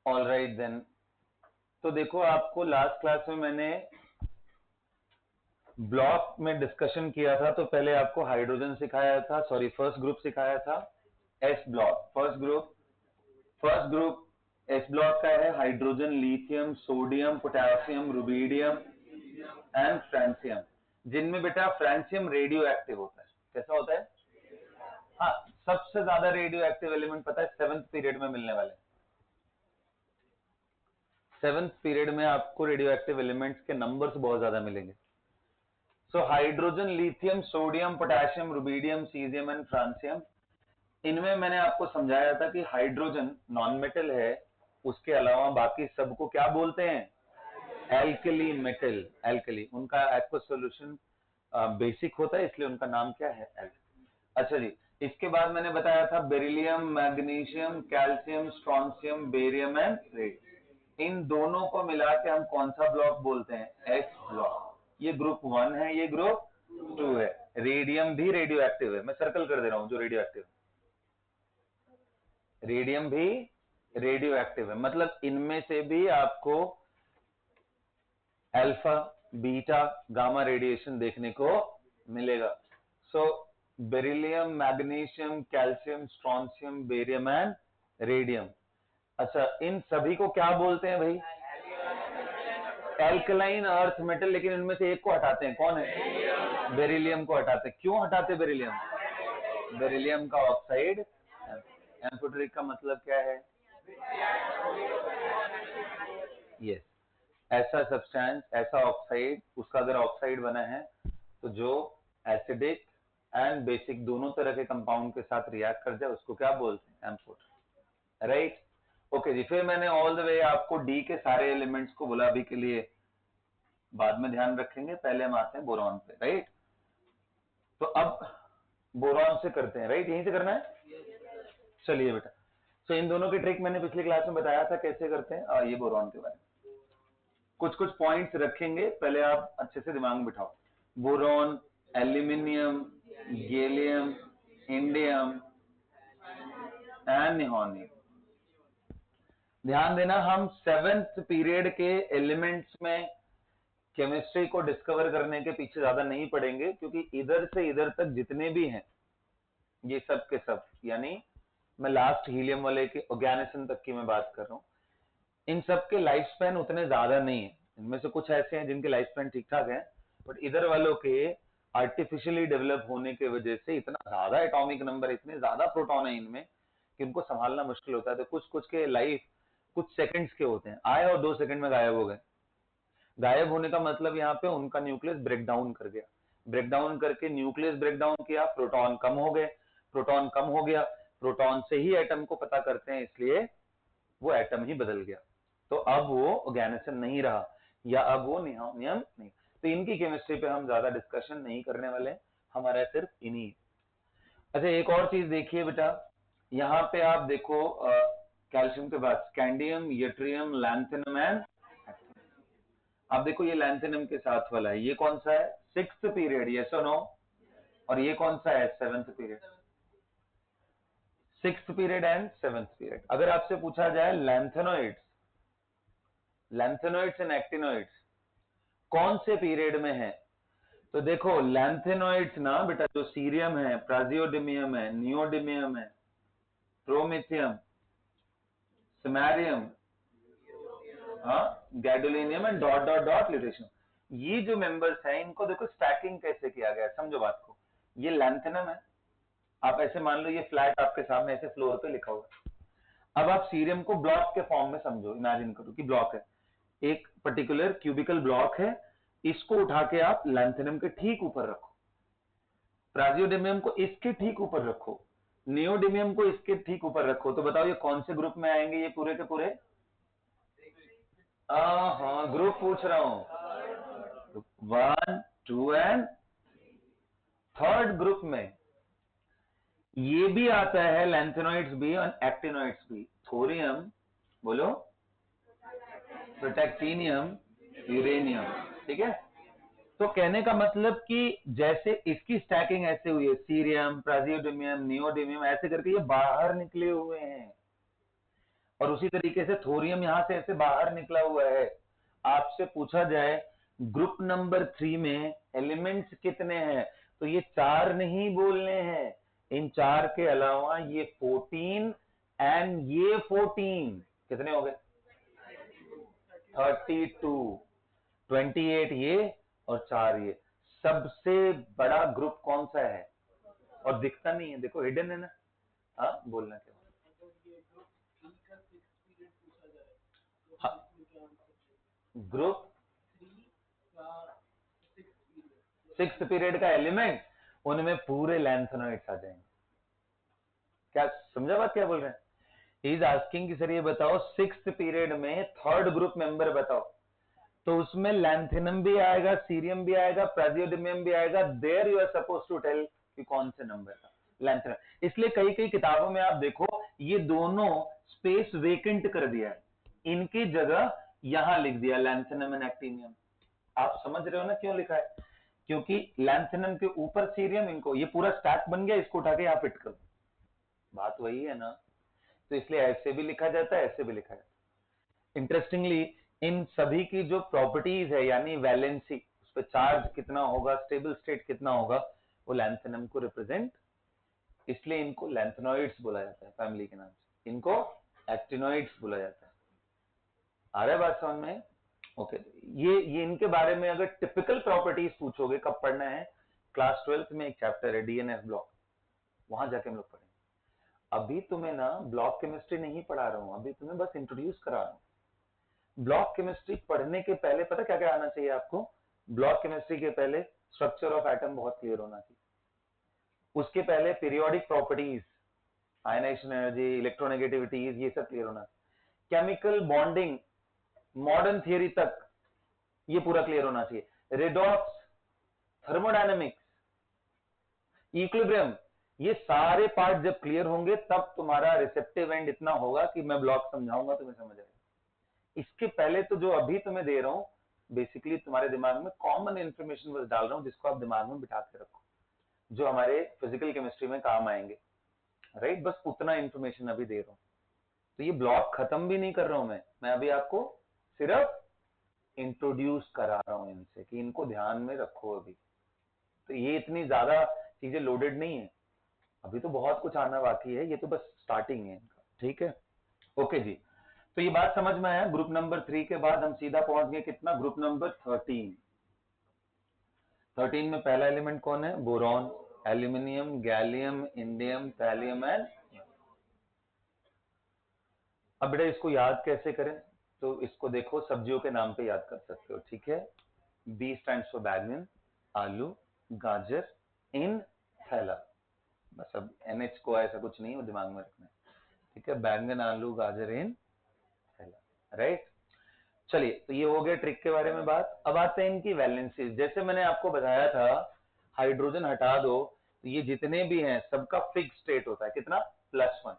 All right then. तो देखो, आपको लास्ट क्लास में मैंने ब्लॉक में डिस्कशन किया था। तो पहले आपको हाइड्रोजन सिखाया था, सॉरी फर्स्ट ग्रुप सिखाया था, S block. First group S block का है hydrogen, lithium, sodium, potassium, rubidium and francium, जिनमें बेटा फ्रांसियम रेडियो एक्टिव होता है। कैसा होता है? हाँ, सबसे ज्यादा रेडियो एक्टिव एलिमेंट पता है सेवंथ पीरियड में मिलने वाले। सेवंथ पीरियड में आपको रेडियो एक्टिव एलिमेंट्स के नंबर्स बहुत ज्यादा मिलेंगे। So hydrogen, lithium, sodium, potassium, rubidium, caesium and francium, इनमें मैंने आपको समझाया था कि हाइड्रोजन नॉन मेटल है, उसके अलावा बाकी सबको क्या बोलते हैं? Alkali metal. एल्कली, उनका एक्वस सॉल्यूशन बेसिक होता है, इसलिए उनका नाम क्या है? एल्कली। अच्छा जी, इसके बाद मैंने बताया था beryllium, magnesium, calcium, strontium, barium and radium, इन दोनों को मिला के हम कौन सा ब्लॉक बोलते हैं? S block. ये ग्रुप 1 है, ये ग्रुप 2 है। रेडियम भी रेडियो एक्टिव है, मैं सर्कल कर दे रहा हूं जो रेडियो एक्टिव है। रेडियम भी रेडियो एक्टिव है, मतलब इनमें से भी आपको अल्फा, बीटा, गामा रेडिएशन देखने को मिलेगा। So beryllium, magnesium, calcium, strontium, barium and radium. अच्छा, इन सभी को क्या बोलते हैं भाई? Alkaline earth metal. लेकिन इनमें से एक को हटाते हैं, कौन है? बेरिलियम को हटाते हैं। क्यों हटाते बेरिलियम? बेरिलियम का ऑक्साइड, एम्फोटेरिक का मतलब क्या है? यस, ऐसा सब्सटेंस, ऐसा ऑक्साइड, उसका अगर ऑक्साइड बना है तो जो एसिडिक एंड बेसिक दोनों तरह के कंपाउंड के साथ रिएक्ट कर जाए उसको क्या बोलते हैं? एम्फोटेरिक। राइट, ओके जी। फिर मैंने ऑल द वे आपको डी के सारे एलिमेंट्स को बोला, अभी के लिए बाद में ध्यान रखेंगे, पहले हम आते हैं बोरॉन पे। राइट, तो अब बोरॉन से करते हैं। राइट, यहीं से करना है? चलिए बेटा, तो इन दोनों की ट्रिक मैंने पिछली क्लास में बताया था कैसे करते हैं। ये बोरॉन के बारे में कुछ कुछ पॉइंट्स रखेंगे, पहले आप अच्छे से दिमाग में बिठाओ। Boron, aluminium, gallium, indium and nihonium. ध्यान देना, हम सेवेंथ पीरियड के एलिमेंट्स में केमिस्ट्री को डिस्कवर करने के पीछे ज्यादा नहीं पड़ेंगे, क्योंकि इधर से इधर तक जितने भी हैं ये सब के सब, यानी मैं लास्ट हीलियम वाले के ऑर्गेनिज्म तक की मैं बात कर रहा हूं, इन सब के लाइफ स्पैन उतने ज्यादा नहीं है। इनमें से कुछ ऐसे हैं जिनके लाइफ स्पैन ठीक ठाक है, बट इधर वालों के आर्टिफिशियली डेवलप होने की वजह से इतना ज्यादा एटॉमिक नंबर, इतने ज्यादा प्रोटॉन है इनमें कि उनको संभालना मुश्किल होता है। तो कुछ कुछ के लाइफ कुछ सेकंड्स के होते हैं, आए और 2 सेकंड में गायब हो गए। गायब होने का मतलब यहाँ पे उनका न्यूक्लियस ब्रेक डाउन कर गया, ब्रेक डाउन करके न्यूक्लियस ब्रेक डाउन किया, प्रोटॉन कम हो गए, प्रोटॉन कम हो गया, प्रोटॉन से ही एटम को पता करते हैं, इसलिए वो एटम ही बदल गया। तो अब वो ऑर्गेनिज्म नहीं रहा, या अब वो नियोनियम नहीं। तो इनकी केमिस्ट्री पे हम ज्यादा डिस्कशन नहीं करने वाले, हमारा सिर्फ इन्हीं। अच्छा, एक और चीज देखिए बेटा, यहाँ पे आप देखो कैल्शियम के बाद स्कैंडियम, यट्रियम, लैंथेनम एंड, आप देखो ये लैंथेनम के साथ वाला है, ये कौन सा है? सिक्स्थ पीरियड, यस और नो? और ये कौन सा है? Seventh period. Sixth period and seventh period. अगर आपसे पूछा जाए लैंथेनोइड्स, लैंथेनोइड्स एंड एक्टिनोइड्स कौन से पीरियड में है, तो देखो लैंथेनोइड्स ना बेटा, जो सीरियम है, प्राजियोडिमियम है, नियोडिमियम है, प्रोमिथियम, समैरियम, हाँ, gadolinium and dot dot dot lutetium, ये जो मेंबर्स हैं इनको देखो स्टैकिंग कैसे किया गया है, समझो बात को। ये लैंथेनम है, आप ऐसे मान लो ये फ्लैट आपके सामने ऐसे फ्लोर पे लिखा हुआ है। अब आप सीरियम को ब्लॉक के फॉर्म में समझो, इमेजिन करो कि ब्लॉक है, एक पर्टिकुलर क्यूबिकल ब्लॉक है, इसको उठा के आप लैंथेनम के ठीक ऊपर रखो, प्राजियोडिमियम को इसके ठीक ऊपर रखो, नियोडिमियम को इसके ठीक ऊपर रखो, तो बताओ ये कौन से ग्रुप में आएंगे ये पूरे के पूरे? हाँ, ग्रुप पूछ रहा हूं, 1, 2 एंड थर्ड ग्रुप में ये भी आता है, लैंथेनोइड्स भी और एक्टिनोइड्स भी। थोरियम, बोलो, प्रोटैक्टिनियम, यूरेनियम, ठीक है। तो कहने का मतलब कि जैसे इसकी स्टैकिंग ऐसे हुई है, सीरियम, प्राजियोडिमियम, नियोडिमियम, ऐसे करके ये बाहर निकले हुए हैं, और उसी तरीके से थोरियम यहां से ऐसे बाहर निकला हुआ है। आपसे पूछा जाए ग्रुप नंबर 3 में एलिमेंट्स कितने हैं, तो ये 4 नहीं बोलने हैं, इन 4 के अलावा ये 14 एंड ये 14 कितने हो गए 32, 28 ये और 4 ये। सबसे बड़ा ग्रुप कौन सा है और दिखता नहीं है, देखो हिडन है ना। हाँ बोलना क्या, हाँ ग्रुप 6th पीरियड का एलिमेंट, उनमें पूरे लैंथेनॉइड्स आ जाएंगे। क्या समझा बात क्या बोल रहे हैं? ही इज आस्किंग कि सर ये बताओ 6th पीरियड में 3rd ग्रुप मेंबर बताओ, तो उसमें लैंथेनम भी आएगा, सीरियम भी आएगा, प्रेसिडियम भी आएगा। There you are suppose to tell कि कौन से नंबर का लैंथेनम। इसलिए कई कई किताबों में आप देखो ये दोनों स्पेस वेकेंट कर दिया है, इनकी जगह यहां लिख दिया लैंथेनम एंड एक्टिनियम। आप समझ रहे हो ना क्यों लिखा है? क्योंकि लैंथेनम के ऊपर सीरियम, इनको ये पूरा स्टैक बन गया, इसको उठा के यहां फिट कर दो, बात वही है ना। तो इसलिए ऐसे भी लिखा जाता है, ऐसे भी लिखा जाता है। इंटरेस्टिंगली इन सभी की जो प्रॉपर्टीज है यानी वैलेंसी, उस पर चार्ज कितना होगा, स्टेबल स्टेट कितना होगा, वो लैंथेनम को रिप्रेजेंट, इसलिए इनको लैंथेनॉइड्स बोला जाता है फैमिली के नाम से, इनको एक्टिनॉइड्स बोला जाता है। आ रहा है बात समझ में? ओके ये इनके बारे में अगर टिपिकल प्रॉपर्टीज पूछोगे कब पढ़ना है, क्लास 12th में एक चैप्टर है डीएनएस ब्लॉक, वहां जाके हम लोग पढ़ेंगे। अभी तुम्हें ना ब्लॉक केमिस्ट्री नहीं पढ़ा रहा हूं, अभी तुम्हें बस इंट्रोड्यूस करा रहा हूं। ब्लॉक केमिस्ट्री पढ़ने के पहले पता क्या क्या आना चाहिए आपको? ब्लॉक केमिस्ट्री के पहले स्ट्रक्चर ऑफ एटम बहुत क्लियर होना चाहिए, उसके पहले periodic properties, ionization energy, electronegativities, ये सब क्लियर होना चाहिए। केमिकल बॉन्डिंग मॉडर्न थियरी तक ये पूरा क्लियर होना चाहिए। रेडॉक्स, थर्मोडायनेमिक्स, इक्विलिब्रियम, ये सारे पार्ट जब क्लियर होंगे तब तुम्हारा रिसेप्टिव एंड इतना होगा कि मैं ब्लॉक समझाऊंगा तुम्हें समझ आएगा। इसके पहले तो जो अभी तुम्हें दे रहा हूं बेसिकली तुम्हारे दिमाग में कॉमन इंफॉर्मेशन बस डाल रहा हूं, जिसको आप दिमाग में बिठा के रखो, जो हमारे फिजिकल केमिस्ट्री में काम आएंगे, राइट? बस उतना इंफॉर्मेशन अभी दे रहा हूं। तो ये ब्लॉक खत्म भी नहीं कर रहा हूं मैं अभी आपको सिर्फ इंट्रोड्यूस करा रहा हूं इनसे कि इनको ध्यान में रखो अभी। तो ये इतनी ज्यादा चीजें लोडेड नहीं है, अभी तो बहुत कुछ आना बाकी है, ये तो बस स्टार्टिंग है इनका, ठीक है? ओके जी, तो ये बात समझ में आया। ग्रुप नंबर 3 के बाद हम सीधा पहुंच गए कितना, ग्रुप नंबर 13। 13 में पहला एलिमेंट कौन है? Boron, aluminium, gallium, indium, thallium and. अब बेटा इसको याद कैसे करें? तो इसको देखो सब्जियों के नाम पे याद कर सकते हो, ठीक है? बी स्टैंड्स फॉर बैगन, आलू, गाजर, इन, थैला। बस अब NH को ऐसा कुछ नहीं, वो दिमाग में रखना है, ठीक है? बैंगन, आलू, गाजर, इन, थैला, राइट? चलिए, तो ये हो गया ट्रिक के बारे में बात। अब आते हैं इनकी वैलेंसी। जैसे मैंने आपको बताया था हाइड्रोजन हटा दो तो ये जितने भी हैं सबका फिक्स स्टेट होता है, कितना? +1।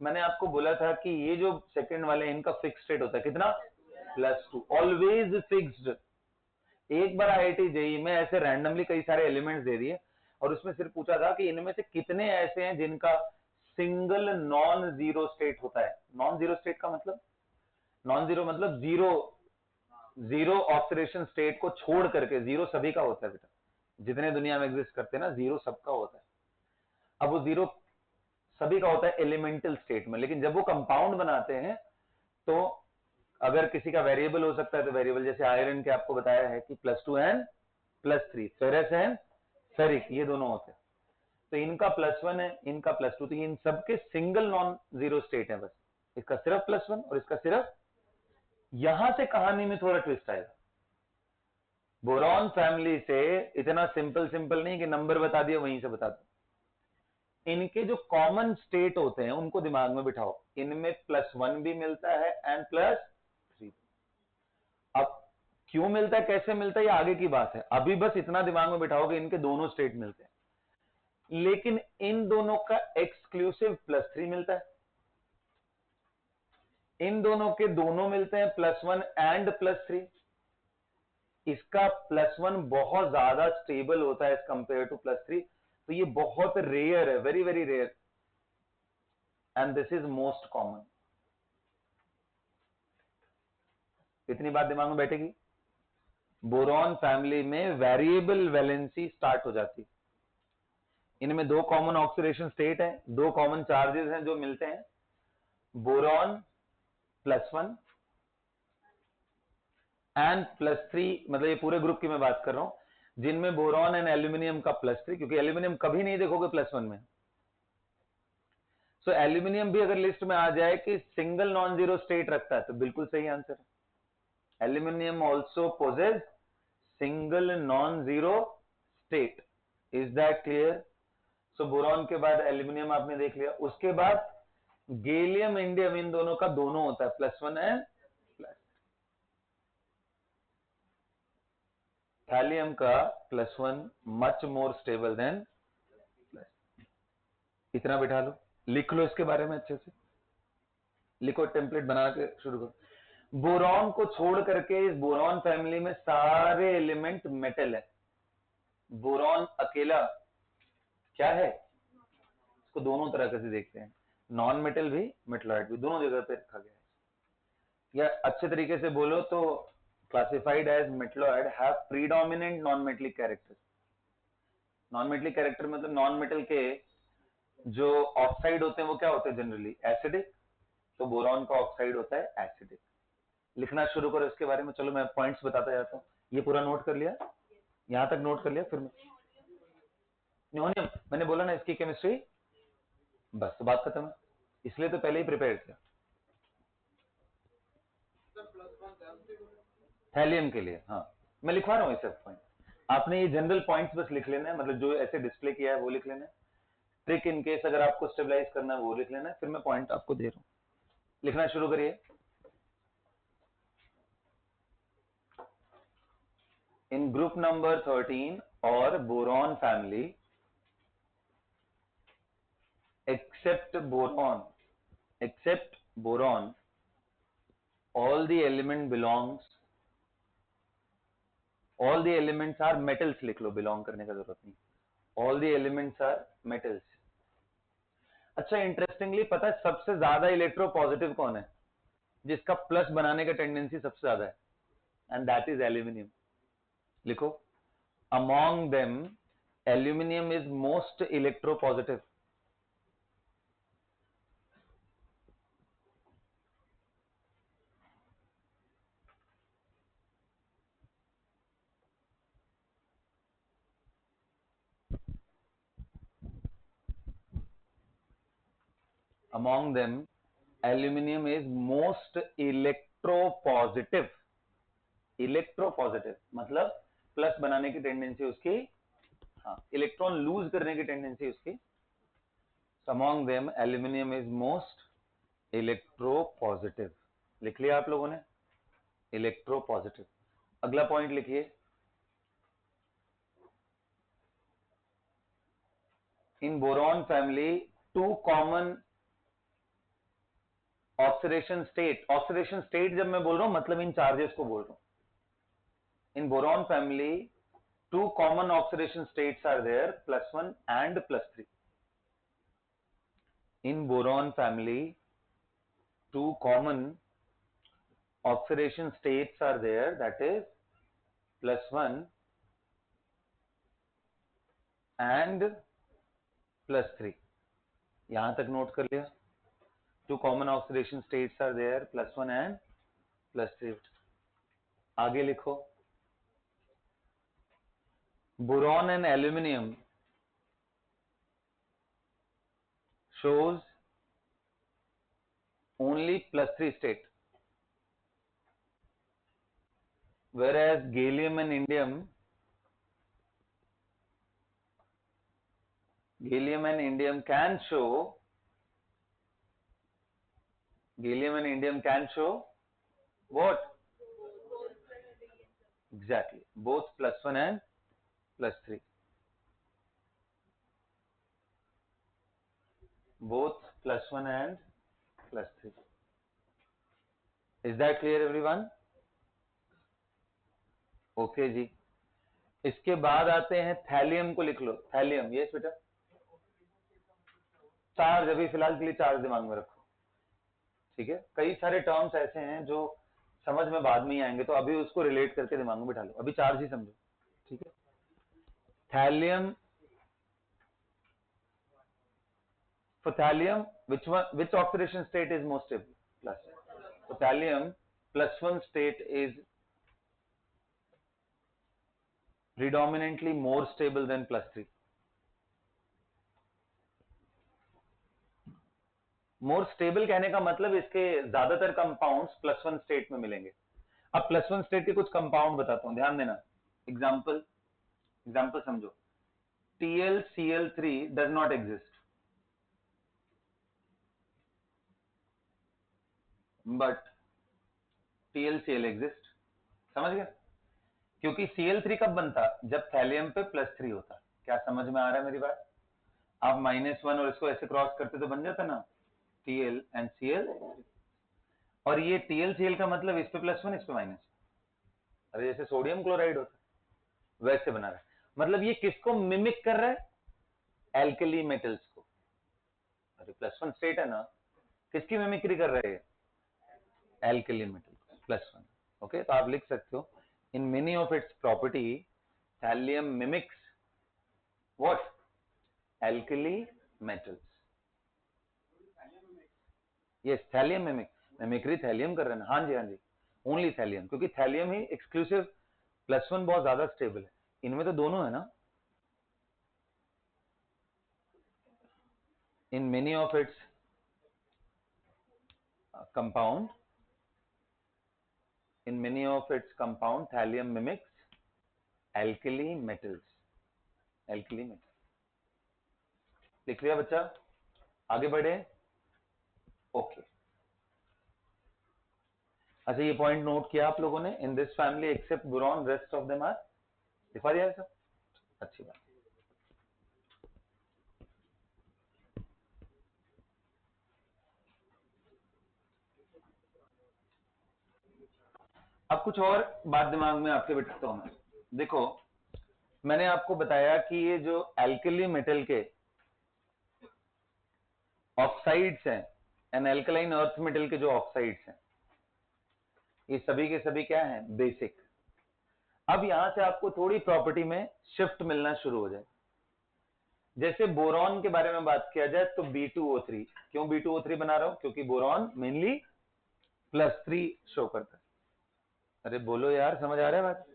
मैंने आपको बोला था कि ये जो सेकंड वाले इनका फिक्स स्टेट होता है कितना? +2, ऑलवेज फिक्स्ड। एक बार IIT JEE में ऐसे रैंडमली कई सारे एलिमेंट्स दे दिए और उसमें सिर्फ पूछा था कि इनमें से कितने ऐसे हैं जिनका सिंगल नॉन जीरो स्टेट होता है। नॉन जीरो स्टेट का मतलब, नॉन जीरो मतलब जीरो ऑक्सीडेशन स्टेट को छोड़ करके, जीरो सभी का होता है बेटा, जितने दुनिया में एग्जिस्ट करते हैं ना जीरो सबका होता है। अब वो जीरो सभी का होता है एलिमेंटल स्टेट में, लेकिन जब वो कंपाउंड बनाते हैं तो अगर किसी का वेरिएबल हो सकता है तो वेरिएबल, जैसे आयरन के आपको बताया है कि +2 एंड +3, फेरस एंड फेरिक, ये दोनों होते हैं। तो इनका +1 है, इनका +2, तो इन सबके सिंगल नॉन जीरो स्टेट है बस, इसका सिर्फ +1 और इसका सिर्फ। यहां से कहानी में थोड़ा ट्विस्ट आएगा। बोरॉन फैमिली से इतना सिंपल नहीं कि नंबर बता दिया वहीं से बता दो। इनके जो कॉमन स्टेट होते हैं उनको दिमाग में बिठाओ, इनमें +1 भी मिलता है एंड +3। अब क्यों मिलता है, कैसे मिलता है, ये आगे की बात है, अभी बस इतना दिमाग में बिठाओ कि इनके दोनों स्टेट मिलते हैं, लेकिन इन दोनों का एक्सक्लूसिव +3 मिलता है, इन दोनों के दोनों मिलते हैं +1 एंड +3। इसका +1 बहुत ज्यादा स्टेबल होता है एज कंपेयर टू +3, तो ये बहुत रेयर है, very very rare, and this is most common. इतनी बात दिमाग में बैठेगी। बोरॉन फैमिली में वेरिएबल वैलेंसी स्टार्ट हो जाती। इनमें दो कॉमन ऑक्सीडेशन स्टेट है, दो कॉमन चार्जेस हैं जो मिलते हैं, बोरॉन +1 एंड +3, मतलब ये पूरे ग्रुप की मैं बात कर रहा हूं जिनमें बोरॉन एंड एल्यूमिनियम का +3, क्योंकि एल्यूमिनियम कभी नहीं देखोगे +1 में। सो एल्यूमिनियम भी अगर लिस्ट में आ जाए कि सिंगल नॉन जीरो स्टेट रखता है तो बिल्कुल सही आंसर है। Aluminium also possess single non zero state. Is that clear? So boron के बाद एल्यूमिनियम आपने देख लिया, उसके बाद गैलियम इंडियम, इन दोनों का दोनों होता है +1 एंड थैलियम का +1 मच मोर स्टेबल देन। इतना बिठा लो, लिख लो इसके बारे में अच्छे से, लिखो, टेम्पलेट बना के शुरू करो। बोरॉन को छोड़ करके इस बोरॉन फैमिली में सारे एलिमेंट मेटल है। बोरॉन अकेला क्या है, इसको दोनों तरह से देखते हैं, नॉन मेटल भी मेटलॉइड भी, दोनों जगह पे रखा गया है। या अच्छे तरीके से बोलो तो classified as metalloid have predominant non metallic character. Non metallic character मतलब नॉन मेटल के जो ऑक्साइड होते हैं वो क्या होते हैं जनरली एसिडिक, तो बोरॉन का ऑक्साइड होता है एसिडिक। लिखना शुरू करो इसके बारे में। चलो मैं पॉइंट्स बताता जाता हूँ। ये पूरा नोट कर लिया, यहां तक नोट कर लिया, फिर न्यूनियम मैंने बोला ना इसकी केमिस्ट्री, बस तो बात खत्म है, इसलिए तो पहले ही प्रिपेयर किया। थैलियम के लिए हाँ मैं लिखवा रहा हूँ ये सब पॉइंट, आपने ये जनरल पॉइंट्स बस लिख लेना है, मतलब जो ऐसे डिस्प्ले किया है वो लिख लेना है। ट्रिक इन केस अगर आपको स्टेबलाइज करना है वो लिख लेना है, फिर मैं पॉइंट आपको दे रहा हूँ। लिखना शुरू करिए। इन ग्रुप नंबर 13 और boron family except boron all the elements are metals। लिख लो, बिलोंग करने का जरूरत नहीं, all the elements are metals। अच्छा इंटरेस्टिंगली पता है सबसे ज्यादा इलेक्ट्रो पॉजिटिव कौन है, जिसका प्लस बनाने का टेंडेंसी सबसे ज्यादा है, एंड दैट इज एल्यूमिनियम। लिखो, among them aluminium is most electro positive. Among them aluminium is most electropositive। Electropositive मतलब प्लस बनाने की टेंडेंसी उसकी, हाँ इलेक्ट्रॉन लूज करने की टेंडेंसी उसकी। Among them aluminium is most electropositive। लिख लिया आप लोगों ने, इलेक्ट्रोपॉजिटिव। अगला पॉइंट लिखिए, in boron family two common oxidation state. Oxidation state जब मैं बोल रहा हूं मतलब इन चार्जेस को बोल रहा हूं। In boron family two common oxidation states are there, +1 and +3। in boron family two common oxidation states are there, that is +1 and +3। यहां तक नोट कर लिया, two common oxidation states are there, +1 and +3। आगे लिखो, boron and aluminum shows only +3 state, whereas gallium and indium can show, what? Exactly, both +1 and +3, both +1 and +3। Is that clear everyone? Okay जी। इसके बाद आते हैं thallium को, लिख लो thallium. ये बेटा चार्ज, अभी फिलहाल के लिए चार्ज दिमाग में रखो, ठीक है। कई सारे टर्म्स ऐसे हैं जो समझ में बाद में ही आएंगे, तो अभी उसको रिलेट करके दिमाग में बिठा लो, अभी चार्ज ही समझो, ठीक है। Thallium, for thallium, which oxidation state is most stable? Plus. So thallium +1 state is predominantly more stable than +3. More stable कहने का मतलब इसके ज्यादातर कंपाउंड्स +1 स्टेट में मिलेंगे। अब +1 स्टेट के कुछ कंपाउंड बताता हूं, ध्यान देना। एग्जाम्पल समझो। TlCl3 does not exist, but TlCl exist. समझ गया? क्योंकि Cl3 कब बनता? जब थैलियम पे +3 होता। क्या समझ में आ रहा है मेरी बात? आप -1 और इसको ऐसे क्रॉस करते तो बन जाता ना Tl and Cl, और ये TlCl का मतलब इस पे +1 इस पे -1। अरे जैसे सोडियम क्लोराइड होता है वैसे बना रहा है। मतलब ये किसको मिमिक कर रहा है? एल्कली मेटल्स को। अरे +1 स्टेट है ना, किसकी मिमिक्री कर रहे हैं? Alkali metal +1। ओके, तो आप लिख सकते हो in many of its property thallium mimics what? Alkali metals. Yes, thallium mimicry thallium कर रहे हैं। हाँ जी, हाँ जी, ओनली थैलियम, क्योंकि थैलियम ही एक्सक्लूसिव +1 बहुत ज्यादा स्टेबल है। इनमें तो दोनों है ना। In many of its compound, in many of its compound thallium mimics alkali metals। alkali metals लिख लिया बच्चा? आगे बढ़े? ओके। अच्छा, ये पॉइंट नोट किया आप लोगों ने? In this family except boron rest of them are. दिखा दिया सब? अच्छी बात। अब कुछ और बात दिमाग में आपके बिठाता हूं मैं। देखो, मैंने आपको बताया कि ये जो एल्कली मेटल के ऑक्साइड्स हैं, एंड एल्कलाइन अर्थ मेटल के जो ऑक्साइड्स हैं, ये सभी के सभी क्या हैं? बेसिक। अब यहां से आपको थोड़ी प्रॉपर्टी में शिफ्ट मिलना शुरू हो जाए। जैसे बोरॉन के बारे में बात किया जाए तो B2O3, क्यों B2O3 बना रहा हूं? क्योंकि बोरॉन मेनली +3 शो करता है। अरे बोलो यार, समझ आ रहा है बात?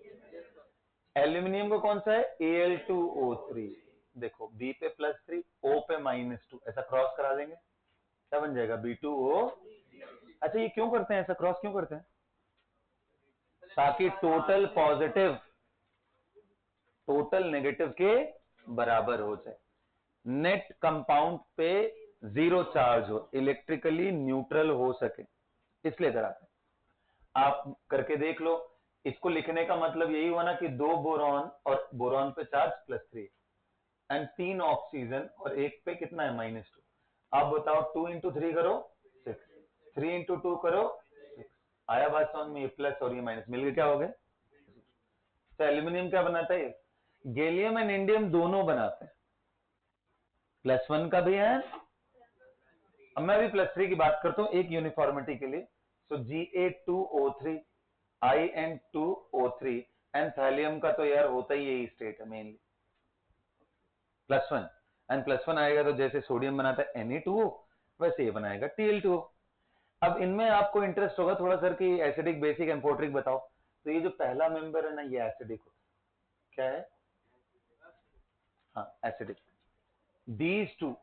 एल्यूमिनियम को कौन सा है? Al2O3। देखो, B पे +3, O पे -2, ऐसा क्रॉस करा देंगे, क्या बन जाएगा? B2O। अच्छा, ये क्यों करते हैं? ऐसा क्रॉस क्यों करते हैं? ताकि टोटल पॉजिटिव टोटल नेगेटिव के बराबर हो जाए, नेट कंपाउंड पे 0 चार्ज हो, इलेक्ट्रिकली न्यूट्रल हो सके, इसलिए कराते हैं। आप करके देख लो। इसको लिखने का मतलब यही हुआ ना कि 2 बोरॉन और बोरॉन पे चार्ज +3 एंड 3 ऑक्सीजन और एक पे कितना है? -2। आप बताओ, 2 इंटू 3 करो 6, 3 इंटू 2 करो 6। आया बात समझ में? ये प्लस और ये माइनस मिलकर क्या हो गए? तो एल्यूमिनियम क्या बनाता है? गैलियम एंड इंडियम दोनों बनाते हैं। +1 का भी है, अब मैं भी +3 की बात करता हूं एक यूनिफॉर्मिटी के लिए। सो Ga2O3 In2O3, एंड थैलियम का तो यार होता ही यही स्टेट है मेनली +1, एंड +1 आएगा तो जैसे सोडियम बनाता है Na2O, वैसे ये बनाएगा Tl2O। अब इनमें आपको इंटरेस्ट होगा थोड़ा सर कि एसिडिक, बेसिक, एम्फोटरिक बताओ। तो ये जो पहला मेंबर है ना, ये एसिडिक होता है। क्या है? हाँ, एसिडिक। These two,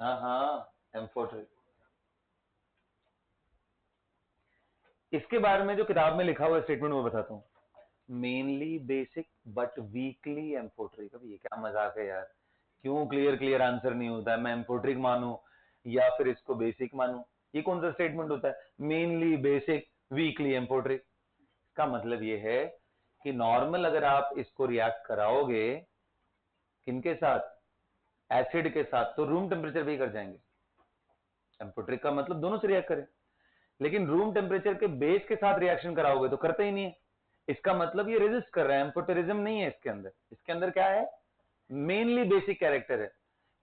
हाँ हाँ, एम्फोटरिक। इसके बारे में जो किताब में लिखा हुआ स्टेटमेंट वो बताता हूँ। Mainly basic but weekly amphoteric. अब ये क्या मजाक है यार, क्यों क्लियर आंसर नहीं होता है? मैं एम्फोटरिक मानूं या फिर इसको बेसिक मानूं? ये कौन सा स्टेटमेंट होता है? Mainly basic, weekly amphoteric. इसका मतलब ये है कि नॉर्मल अगर आप इसको रिएक्ट कराओगे किनके साथ? एसिड के साथ, तो रूम टेम्परेचर भी कर जाएंगे। एम्फोटरिक का मतलब दोनों से रिएक्ट करें, लेकिन रूम टेम्परेचर के बेस के साथ रिएक्शन कराओगे तो करते ही नहीं है। इसका मतलब ये रेजिस्ट कर रहा है, एम्फोटेरिज्म नहीं है इसके अंदर। इसके अंदर क्या है? मेनली बेसिक कैरेक्टर है।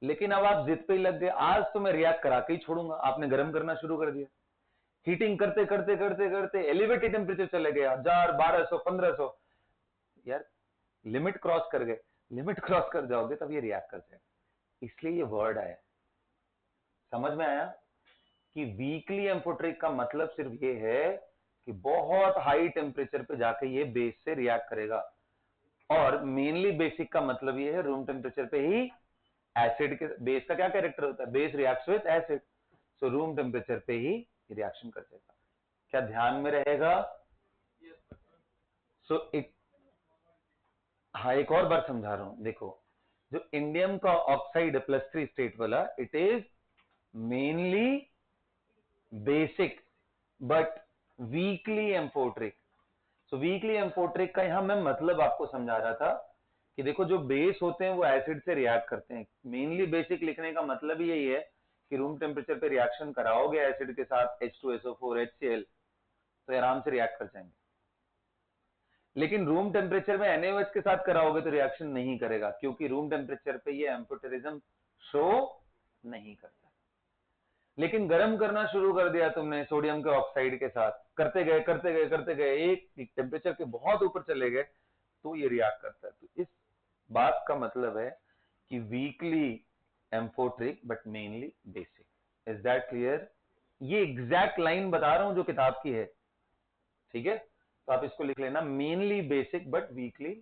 लेकिन अब आप जिद पे ही लग गए, आज तो मैं रिएक्ट करा के ही छोड़ूंगा, आपने गर्म करना शुरू कर दिया। हीटिंग करते करते करते करते एलिवेटेड टेम्परेचर चले गए 1000, 1200, 1500, यार लिमिट क्रॉस कर गए, लिमिट क्रॉस कर जाओगे तब ये रिएक्ट कर जाएगा। इसलिए ये वर्ड आया। समझ में आया कि वीकली एम्फोटेरिक का मतलब सिर्फ ये है कि बहुत हाई टेम्परेचर पे जाके ये बेस से रिएक्ट करेगा, और मेनली बेसिक का मतलब ये है रूम टेम्परेचर पे ही एसिड के, बेस का क्या कैरेक्टर होता है, base reacts with acid, so room temperature पे ही रिएक्शन कर जाएगा। क्या ध्यान में रहेगा? सो इट, हाँ एक और बार समझा रहा हूं, देखो जो इंडियम का ऑक्साइड +3 स्टेट वाला, it is mainly basic but weekly amphoteric. So weekly amphoteric का यहां मैं मतलब आपको समझा रहा था कि देखो जो बेस होते हैं वो एसिड से रिएक्ट करते हैं। मेनली बेसिक लिखने का मतलब यही है कि रूम टेम्परेचर पे रिएक्शन कराओगे एसिड के साथ H2SO4 HCl तो आराम से रिएक्ट कर जाएंगे, लेकिन रूम टेम्परेचर में NaOH के साथ कराओगे तो रिएक्शन नहीं करेगा, क्योंकि रूम टेम्परेचर पे ये एम्फोटेरिज्म शो नहीं करता। लेकिन गर्म करना शुरू कर दिया तुमने सोडियम के ऑक्साइड के साथ, करते गए करते गए करते गए, एक टेम्परेचर के बहुत ऊपर चले गए तो ये रिएक्ट करता है। तो इस बात का मतलब है कि weekly amphoteric but mainly basic. Is that clear? ये एग्जैक्ट लाइन बता रहा हूं जो किताब की है, ठीक है? तो आप इसको लिख लेना, mainly basic but weekly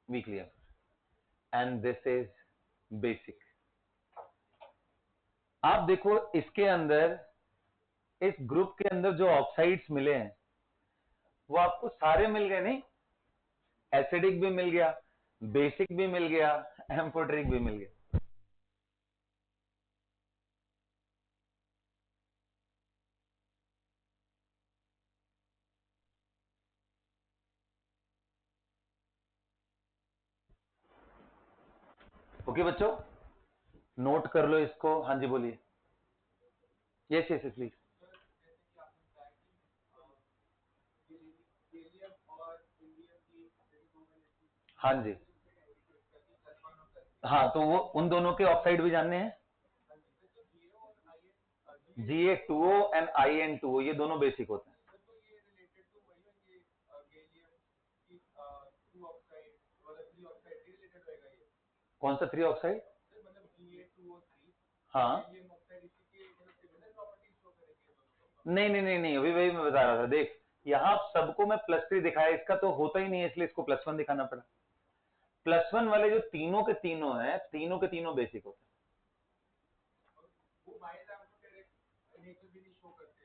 weekly, and this is basic. आप देखो इसके अंदर, इस ग्रुप के अंदर जो ऑक्साइड्स मिले हैं वो आपको सारे मिल गए नहीं? एसिडिक भी मिल गया, बेसिक भी मिल गया, एम्फोटेरिक भी मिल गया। ओके बच्चों, नोट कर लो इसको। हाँ जी बोलिए। Yes yes please. हाँ जी, हाँ तो वो उन दोनों के ऑक्साइड भी जानने हैं। Ga2O एंड In2O ये दोनों बेसिक होते हैं। कौन सा 3 ऑक्साइड? हाँ नहीं नहीं नहीं नहीं, अभी वही मैं बता रहा था। देख यहाँ सबको मैं +3 दिखाया, इसका तो होता ही नहीं है इसलिए इसको +1 दिखाना पड़ा। +1 वाले जो तीनों के तीनों हैं, तीनों के तीनों बेसिक होते हैं।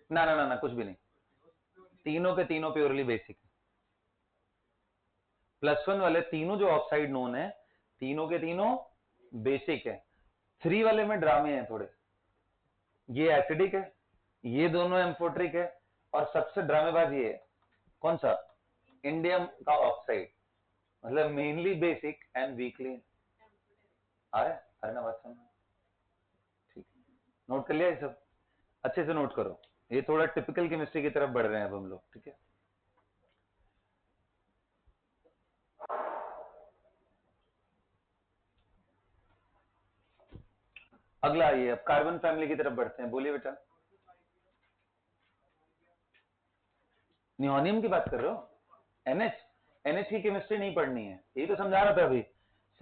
ना ना ना ना, कुछ भी नहीं, तीनों के तीनों प्योरली बेसिक। +1 वाले तीनों जो ऑक्साइड नोन है, तीनों के तीनों बेसिक है। 3 वाले में ड्रामे हैं थोड़े, ये एसिडिक है, ये दोनों एम्फोटेरिक है, और सबसे ड्रामेबाज ये है, कौन सा? इंडियम का ऑक्साइड, मतलब मेनली बेसिक एंड वीकली। अरे ना बात सुन, ठीक, नोट कर लिया ये सब? अच्छे से नोट करो, ये थोड़ा टिपिकल केमिस्ट्री की तरफ बढ़ रहे हैं अब हम लोग, ठीक है? अगला आइए, अब कार्बन फैमिली की तरफ बढ़ते हैं। बोलिए बेटा। नियोनियम की बात कर रहे हो? NH, NH की केमिस्ट्री नहीं पढ़नी है, यही तो समझा रहा था अभी।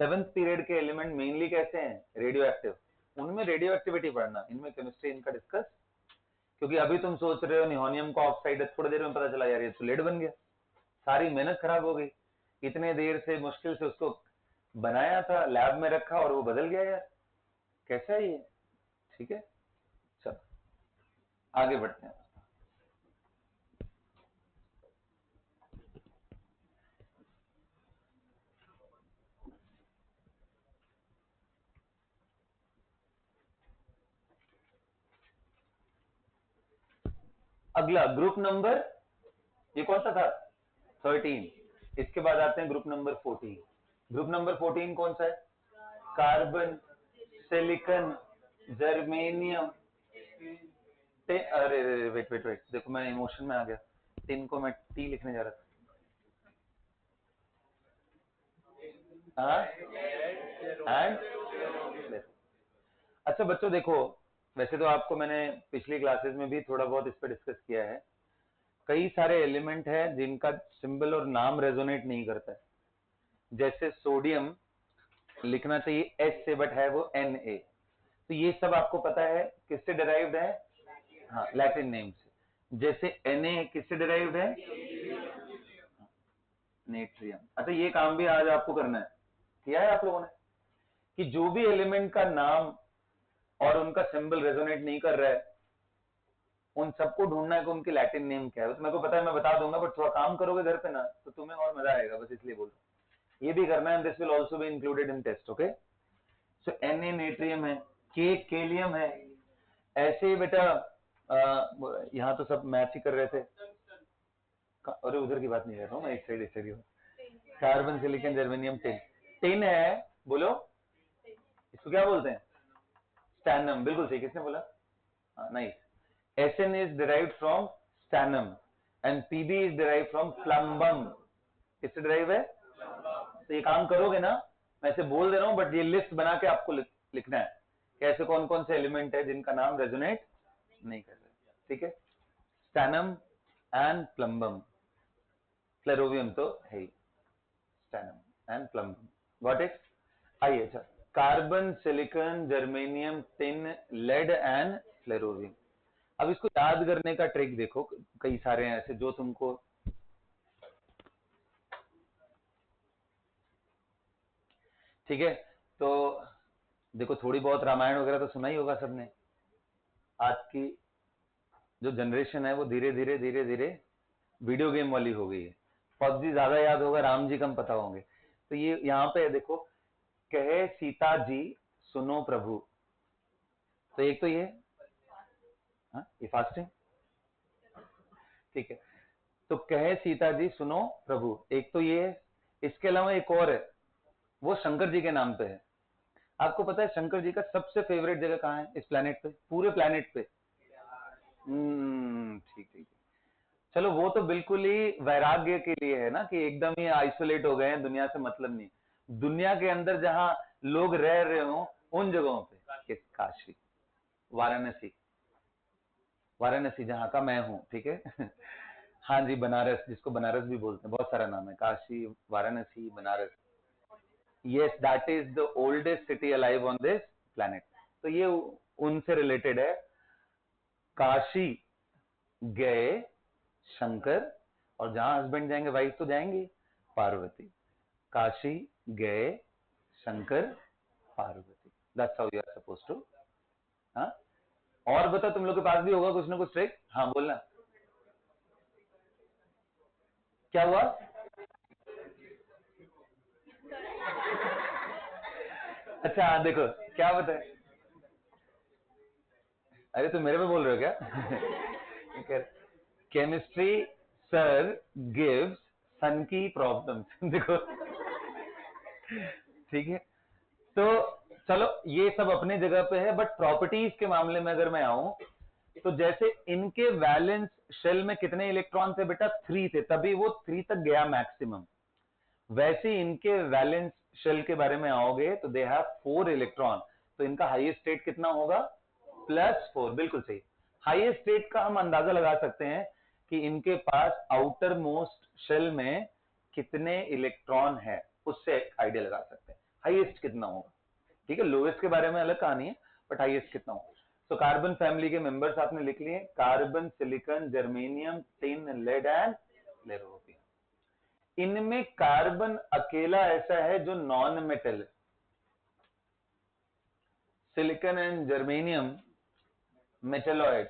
7th पीरियड के एलिमेंट मेनली कैसे हैं? रेडियो एक्टिव, उनमें रेडियो एक्टिविटी पढ़ना, इनमें केमिस्ट्री इनका डिस्कस। क्योंकि अभी तुम सोच रहे हो नियोनियम का ऑक्साइड है, थोड़ी देर में पता चला यार ये तो लेड बन गया, सारी मेहनत खराब हो गई, इतने देर से मुश्किल से उसको बनाया था, लैब में रखा और वो बदल गया यार, कैसा है ये? ठीक है, चलो आगे बढ़ते हैं। अगला ग्रुप नंबर, ये कौन सा था? 13। इसके बाद आते हैं ग्रुप नंबर 14। ग्रुप नंबर 14 कौन सा है? कार्बन, सिलिकॉन, जर्मेनियम, अरे वेट वेट वेट, देखो मैं इमोशन में आ गया, टिन को मैं टी लिखने जा रहा था। एंड अच्छा बच्चों देखो, वैसे तो आपको मैंने पिछली क्लासेस में भी थोड़ा बहुत इस पर डिस्कस किया है। कई सारे एलिमेंट है जिनका सिंबल और नाम रेजोनेट नहीं करता है। जैसे सोडियम लिखना चाहिए एच से, बट है वो Na। तो ये सब आपको पता है किससे डिराइव्ड है? हाँ, लैटिन नेम से। जैसे Na किससे डिराइव्ड है? नेट्रियम। अच्छा ये काम भी आज आपको करना है, किया है आप लोगों ने, कि जो भी एलिमेंट का नाम और उनका सिंबल रेजोनेट नहीं कर रहा है, उन सबको ढूंढना है कि उनकी लैटिन नेम क्या है। तो मेरे को पता है मैं बता दूंगा, बट थोड़ा काम करोगे घर पे ना तो तुम्हें और मजा आएगा, बस इसलिए बोल रहा हूं। ये भी करना है, this will also be included in test. Okay, so Na natrium है, K केलियम है। ऐसे ही बेटा यहाँ तो सब मैच ही कर रहे थे। अरे उधर की बात नहीं कर रहा हूँ मैं, इस side carbon silicon germanium tin. Tin है, बोलो इसको क्या बोलते हैं? स्टैनम। बिल्कुल सही, किसने बोला? Nice. Sn is derived from stannum and Pb is derived from plumbum। किससे डिराइव है? तो ये काम करोगे ना, मैं ऐसे बोल दे रहा हूं, बट ये लिस्ट बना के आपको लिखना है कि ऐसे कौन कौन से एलिमेंट है जिनका नाम रेजोनेट नहीं कर रहे। ठीक है, स्टैनम एंड प्लम्बम। क्लेरोवियम तो है ही, stannum and plumbum, got it. आइए, अच्छा, carbon silicon germanium tin lead and flerovium. अब इसको याद करने का ट्रिक देखो, कई सारे हैं ऐसे जो तुमको, ठीक है। तो देखो, थोड़ी बहुत रामायण वगैरह तो सुना ही होगा सबने। आज की जो जनरेशन है वो धीरे धीरे धीरे धीरे वीडियो गेम वाली हो गई है। पबजी ज्यादा याद होगा, राम जी कम पता होंगे। तो ये यहाँ पे देखो, कहे सीता जी सुनो प्रभु। तो एक तो ये, हाँ ये फास्टिंग, ठीक है। तो कहे सीता जी सुनो प्रभु, एक तो ये है। इसके अलावा एक और है, वो शंकर जी के नाम पे है। आपको पता है शंकर जी का सबसे फेवरेट जगह कहाँ है इस प्लेनेट पे, पूरे प्लेनेट पे? ठीक ठीक। चलो वो तो बिल्कुल ही वैराग्य के लिए है ना, कि एकदम ही आइसोलेट हो गए हैं, दुनिया से मतलब नहीं। दुनिया के अंदर जहां लोग रह रहे हो उन जगहों पे, काशी, वाराणसी, वाराणसी जहां का मैं हूं, ठीक है। हाँ जी, बनारस, जिसको बनारस भी बोलते हैं, बहुत सारा नाम है, Kashi, Varanasi, Banaras. Yes, that is the oldest city alive on this planet. तो ये उनसे रिलेटेड है। काशी गए शंकर, और जहां हस्बैंड जाएंगे वाइफ तो जाएंगी पार्वती। काशी गए Shankar Parvati, that's how you are supposed to. हाँ, और बता, तुम लोग के पास भी होगा कुछ ना कुछ ट्रिक। हाँ बोलना, क्या हुआ? अच्छा हाँ, देखो क्या बताए। अरे तुम मेरे पे बोल रहे हो क्या? केमिस्ट्री सर गिव्स सन की प्रॉब्लम्स। देखो, ठीक है। तो चलो ये सब अपने जगह पे है, बट प्रॉपर्टीज के मामले में अगर मैं आऊं, तो जैसे इनके वैलेंस शेल में कितने इलेक्ट्रॉन थे बेटा? 3 थे, तभी वो 3 तक गया मैक्सिमम। वैसे इनके वैलेंस शेल के बारे में आओगे तो दे हैव 4 इलेक्ट्रॉन। तो इनका हाईएस्ट स्टेट कितना होगा? +4। बिल्कुल सही। हाईएस्ट स्टेट का हम अंदाजा लगा सकते हैं कि इनके पास आउटर मोस्ट शेल में कितने इलेक्ट्रॉन है, उससे आइडिया लगा सकते हैं हाईएस्ट कितना होगा। ठीक है, लोएस्ट के बारे में अलग कहानी है, बट हाईएस्ट कितना होगा। तो कार्बन फैमिली के मेंबर्स आपने लिख लिए, carbon silicon germanium tin lead and flerovium. इनमें कार्बन अकेला ऐसा है जो नॉन मेटल है, silicon and germanium metalloid,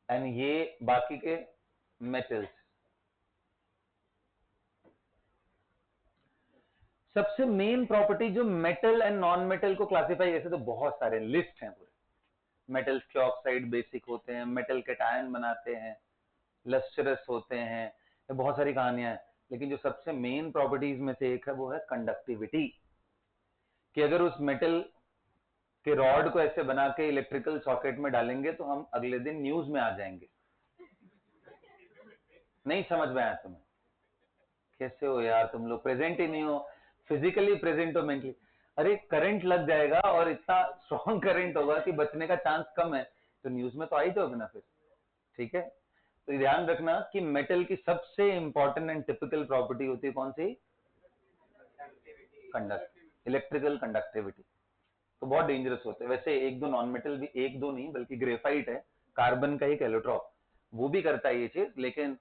and ये बाकी के मेटल्स। सबसे मेन प्रॉपर्टी जो मेटल एंड नॉन मेटल को क्लासिफाई, ऐसे तो बहुत सारे लिस्ट हैं पूरे। मेटल्स के ऑक्साइड बेसिक होते हैं, मेटल के टायन बनाते हैं, लस्टरस होते हैं, ये बहुत सारी कहानियां हैं। लेकिन जो सबसे मेन प्रॉपर्टीज में से एक है वो है कंडक्टिविटी, कि अगर उस मेटल के रॉड को ऐसे बना के इलेक्ट्रिकल सॉकेट में डालेंगे तो हम अगले दिन न्यूज में आ जाएंगे। नहीं समझ में आया तुम्हें? कैसे हो यार तुम लोग, प्रेजेंट ही नहीं हो, फिजिकली प्रेजेंट हो, मेंटली। अरे करंट लग जाएगा और इतना स्ट्रॉन्ग करंट होगा कि बचने का चांस कम है, तो न्यूज में तो आई जाओगे ना फिर। ठीक है, तो ये ध्यान रखना कि मेटल की सबसे इंपॉर्टेंट एंड टिपिकल प्रॉपर्टी होती है कौन सी? Electrical conductivity. तो बहुत डेंजरस होते हैं वैसे, एक दो नॉन मेटल भी, एक दो नहीं बल्कि ग्रेफाइट है, कार्बन का एक एलोट्रॉप, वो भी करता है ये चीज, लेकिन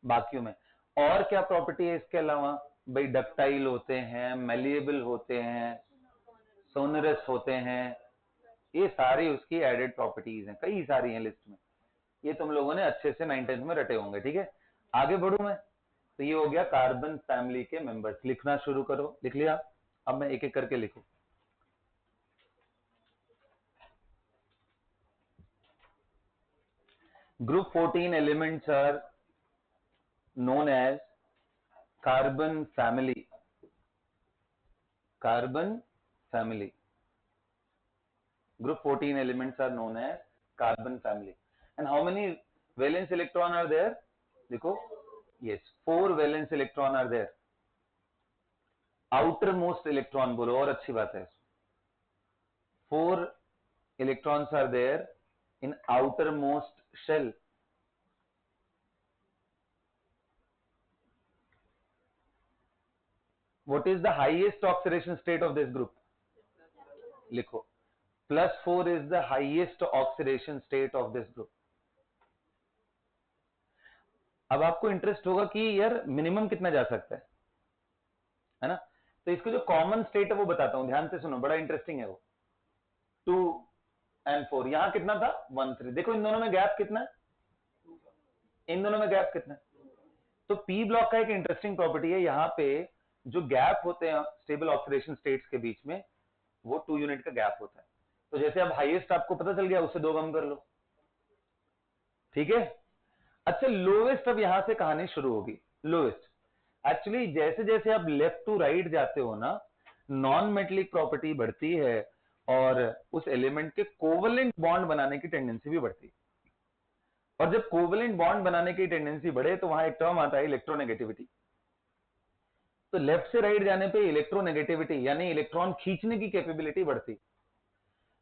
बाकियों में। और क्या प्रॉपर्टी है इसके अलावा? भाई डक्टाइल होते हैं, मेलिएबल होते हैं, सोनरस होते हैं, ये सारी उसकी एडेड प्रॉपर्टीज हैं, कई सारी हैं लिस्ट में। ये तुम लोगों ने अच्छे से 9th में रटे होंगे। ठीक है, आगे बढ़ू मैं। तो ये हो गया कार्बन फैमिली के मेंबर्स। लिखना शुरू करो, लिख लिया? अब मैं एक एक करके लिखूं। Group 14 elements are known as carbon family. Carbon family. Group 14 elements are known as carbon family. And how many valence electron are there? देखो, yes, 4 valence electron are there. Outermost electron बोलो, और अच्छी बात है। 4 electrons are there in outermost shell. What is the highest oxidation state of this group? लिखो, +4 is the highest oxidation state of this group. अब आपको interest होगा कि यार मिनिमम कितना जा सकता है ना? तो इसको जो कॉमन स्टेट है वो बताता हूं, ध्यान से सुनो, बड़ा इंटरेस्टिंग है वो। 2 और 4, यहां कितना था? 1 3। देखो इन दोनों में गैप कितना है? इन दोनों में गैप कितना है? तो पी ब्लॉक का एक इंटरेस्टिंग प्रॉपर्टी है, यहां पे जो गैप होते हैं स्टेबल ऑक्सीडेशन स्टेट्स के बीच में, वो 2 यूनिट का गैप होता है। तो जैसे अब हाईएस्ट आपको पता चल गया, उससे 2 कम कर लो। ठीक है, अच्छा लोवेस्ट अब यहां से कहानी शुरू होगी। लोवेस्ट एक्चुअली जैसे जैसे आप लेफ्ट टू राइट जाते हो ना, नॉन मेटेलिक प्रॉपर्टी बढ़ती है और उस एलिमेंट के कोवेलेंट बॉन्ड बनाने की टेंडेंसी भी बढ़ती है। और जब कोवेलेंट बॉन्ड बनाने की टेंडेंसी बढ़े तो वहां एक टर्म आता है इलेक्ट्रोनेगेटिविटी। तो लेफ्ट से राइट जाने पे इलेक्ट्रोनेगेटिविटी यानी इलेक्ट्रॉन खींचने की कैपेबिलिटी बढ़ती।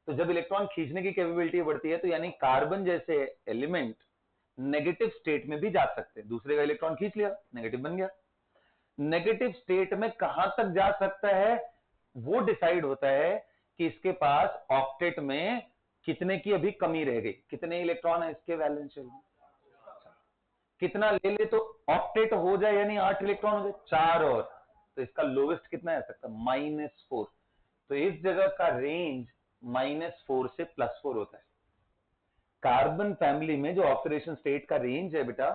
तो जब इलेक्ट्रॉन खींचने की कैपेबिलिटी बढ़ती है तो यानी कार्बन जैसे एलिमेंट नेगेटिव स्टेट में भी जा सकते हैं। दूसरे का इलेक्ट्रॉन खींच लिया, नेगेटिव बन गया। नेगेटिव स्टेट में कहां तक जा सकता है वो डिसाइड होता है कि इसके पास ऑक्टेट में कितने की अभी कमी रह गई, कितने इलेक्ट्रॉन है इसके वैलेंस शेल में, कितना ले ले तो ऑक्टेट हो जाए, यानी 8 इलेक्ट्रॉन हो जाए, 4 और, तो इसका लोवेस्ट कितना आ सकता है? -4। तो इस जगह का रेंज -4 से +4 होता है। कार्बन फैमिली में जो ऑक्सीडेशन स्टेट का रेंज है बेटा,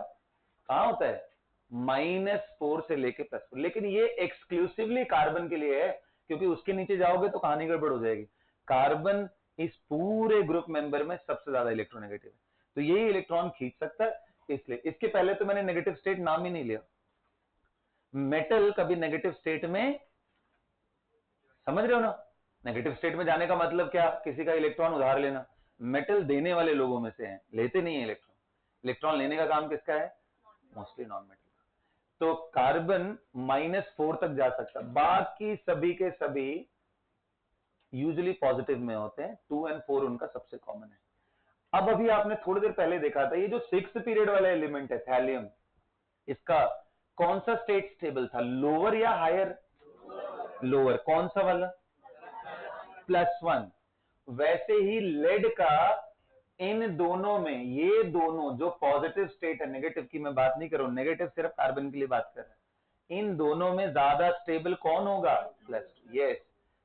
कहां होता है? -4 से लेके +4। लेकिन ये एक्सक्लूसिवली कार्बन के लिए है, क्योंकि उसके नीचे जाओगे तो कहानी गड़बड़ हो जाएगी। कार्बन इस पूरे ग्रुप मेंबर में सबसे ज्यादा इलेक्ट्रोनेगेटिव है, तो यही इलेक्ट्रॉन खींच सकता है। इसलिए इसके पहले तो मैंने नेगेटिव स्टेट नाम ही नहीं लिया। मेटल कभी नेगेटिव स्टेट में, समझ रहे हो ना? नेगेटिव स्टेट में जाने का मतलब क्या? किसी का इलेक्ट्रॉन उधार लेना। मेटल देने वाले लोगों में से हैं, लेते नहीं है इलेक्ट्रॉन। इलेक्ट्रॉन लेने का काम किसका है? Mostly non metal. तो कार्बन -4 तक जा सकता, बाकी सभी के सभी यूजुअली पॉजिटिव में होते हैं। 2 और 4 उनका सबसे कॉमन है। अब अभी आपने थोड़ी देर पहले देखा था, ये जो 6th पीरियड वाला एलिमेंट है थैलियम, इसका कौन सा स्टेट स्टेबल था, लोअर या हायर? लोअर। कौन सा वाला? +1। वैसे ही लेड का इन दोनों में, ये दोनों जो पॉजिटिव स्टेट है, नेगेटिव की मैं बात नहीं कर रहा हूं, नेगेटिव सिर्फ कार्बन के लिए बात कर रहा है, इन दोनों में ज्यादा स्टेबल कौन होगा? +2। यस,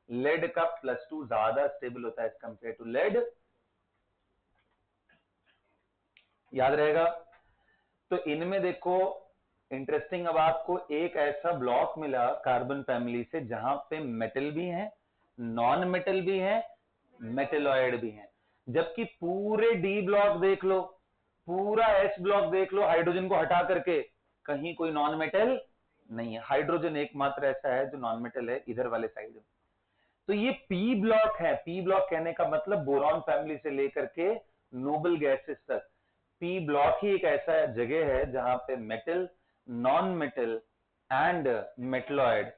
लेड का +2 ज्यादा स्टेबल होता है एज कंपेयर टू लेड। याद रहेगा? तो इनमें देखो इंटरेस्टिंग, अब आपको एक ऐसा ब्लॉक मिला कार्बन फैमिली से जहां पे मेटल भी है, नॉन मेटल भी है, मेटेलॉइड भी है। जबकि पूरे डी ब्लॉक देख लो, पूरा एस ब्लॉक देख लो, हाइड्रोजन को हटा करके कहीं कोई नॉन मेटल नहीं है। हाइड्रोजन एकमात्र ऐसा है जो नॉन मेटल है इधर वाले साइड में। तो ये पी ब्लॉक है। पी ब्लॉक कहने का मतलब बोरॉन फैमिली से लेकर के नोबल गैसेस तक, पी ब्लॉक ही एक ऐसा जगह है जहां पे metal, non metal and metalloid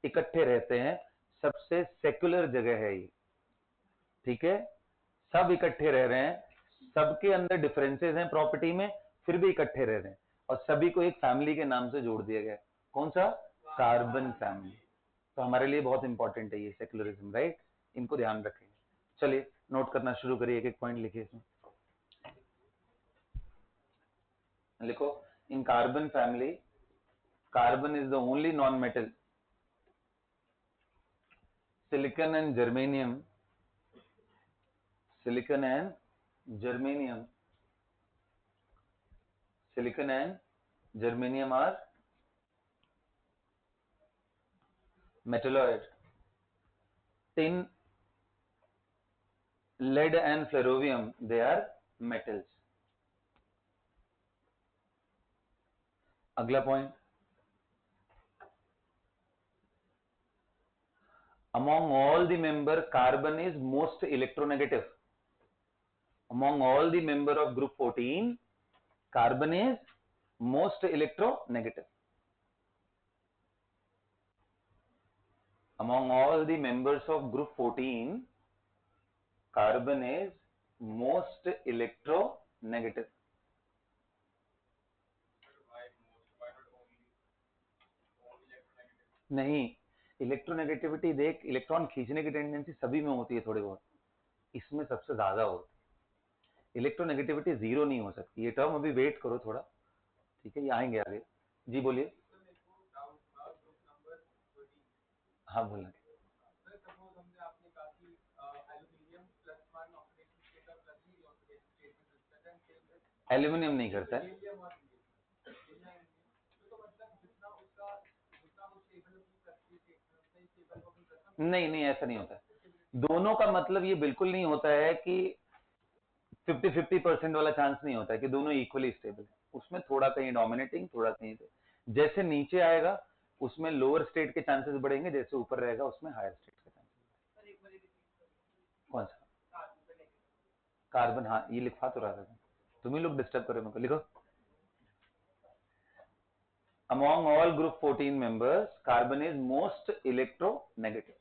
इकट्ठे रहते हैं। सबसे सेक्युलर जगह है ये, ठीक है, सब इकट्ठे रह रहे हैं, सबके अंदर डिफरेंसेस हैं प्रॉपर्टी में, फिर भी इकट्ठे रह रहे हैं, और सभी को एक फैमिली के नाम से जोड़ दिया गया। कौन सा? Carbon family. तो हमारे लिए बहुत इंपॉर्टेंट है ये सेक्युलरिज्म, राइट, इनको ध्यान रखेंगे। चलिए नोट करना शुरू करिए, एक एक पॉइंट लिखिए इसमें। लिखो, in carbon family, carbon is the only non metal, silicon and germanium, silicon and germanium, silicon and germanium are metalloid. Tin, lead and ferrovium, they are metals. अगला point, among all the member carbon is most electronegative. Among all the member of group 14 carbon is most electronegative. Among all the members of group 14 carbon is most electronegative. नहीं, electronegativity देख, electron खींचने की tendency सभी में होती है थोड़ी बहुत, इसमें सबसे ज्यादा होती है। इलेक्ट्रोनेगेटिविटी जीरो नहीं हो सकती, ये टर्म अभी वेट करो थोड़ा, ठीक है, ये आएंगे आगे। जी बोलिए। हाँ बोलिए। एल्यूमिनियम नहीं करता है, नहीं नहीं ऐसा नहीं होता है। दोनों का मतलब ये बिल्कुल नहीं होता है कि 50-50% वाला चांस नहीं होता है कि दोनों इक्वली स्टेबल है, उसमें थोड़ा कहीं डोमिनेटिंग, थोड़ा कहीं जैसे नीचे आएगा उसमें लोअर स्टेट के चांसेस बढ़ेंगे, जैसे ऊपर रहेगा उसमें हायर स्टेट के चांसेस। कौन सा? कार्बन, हाँ ये लिखवा तो रहा था, तुम ही लोग डिस्टर्ब करो मेरे को। लिखो, among all group 14 members carbon is most electronegative.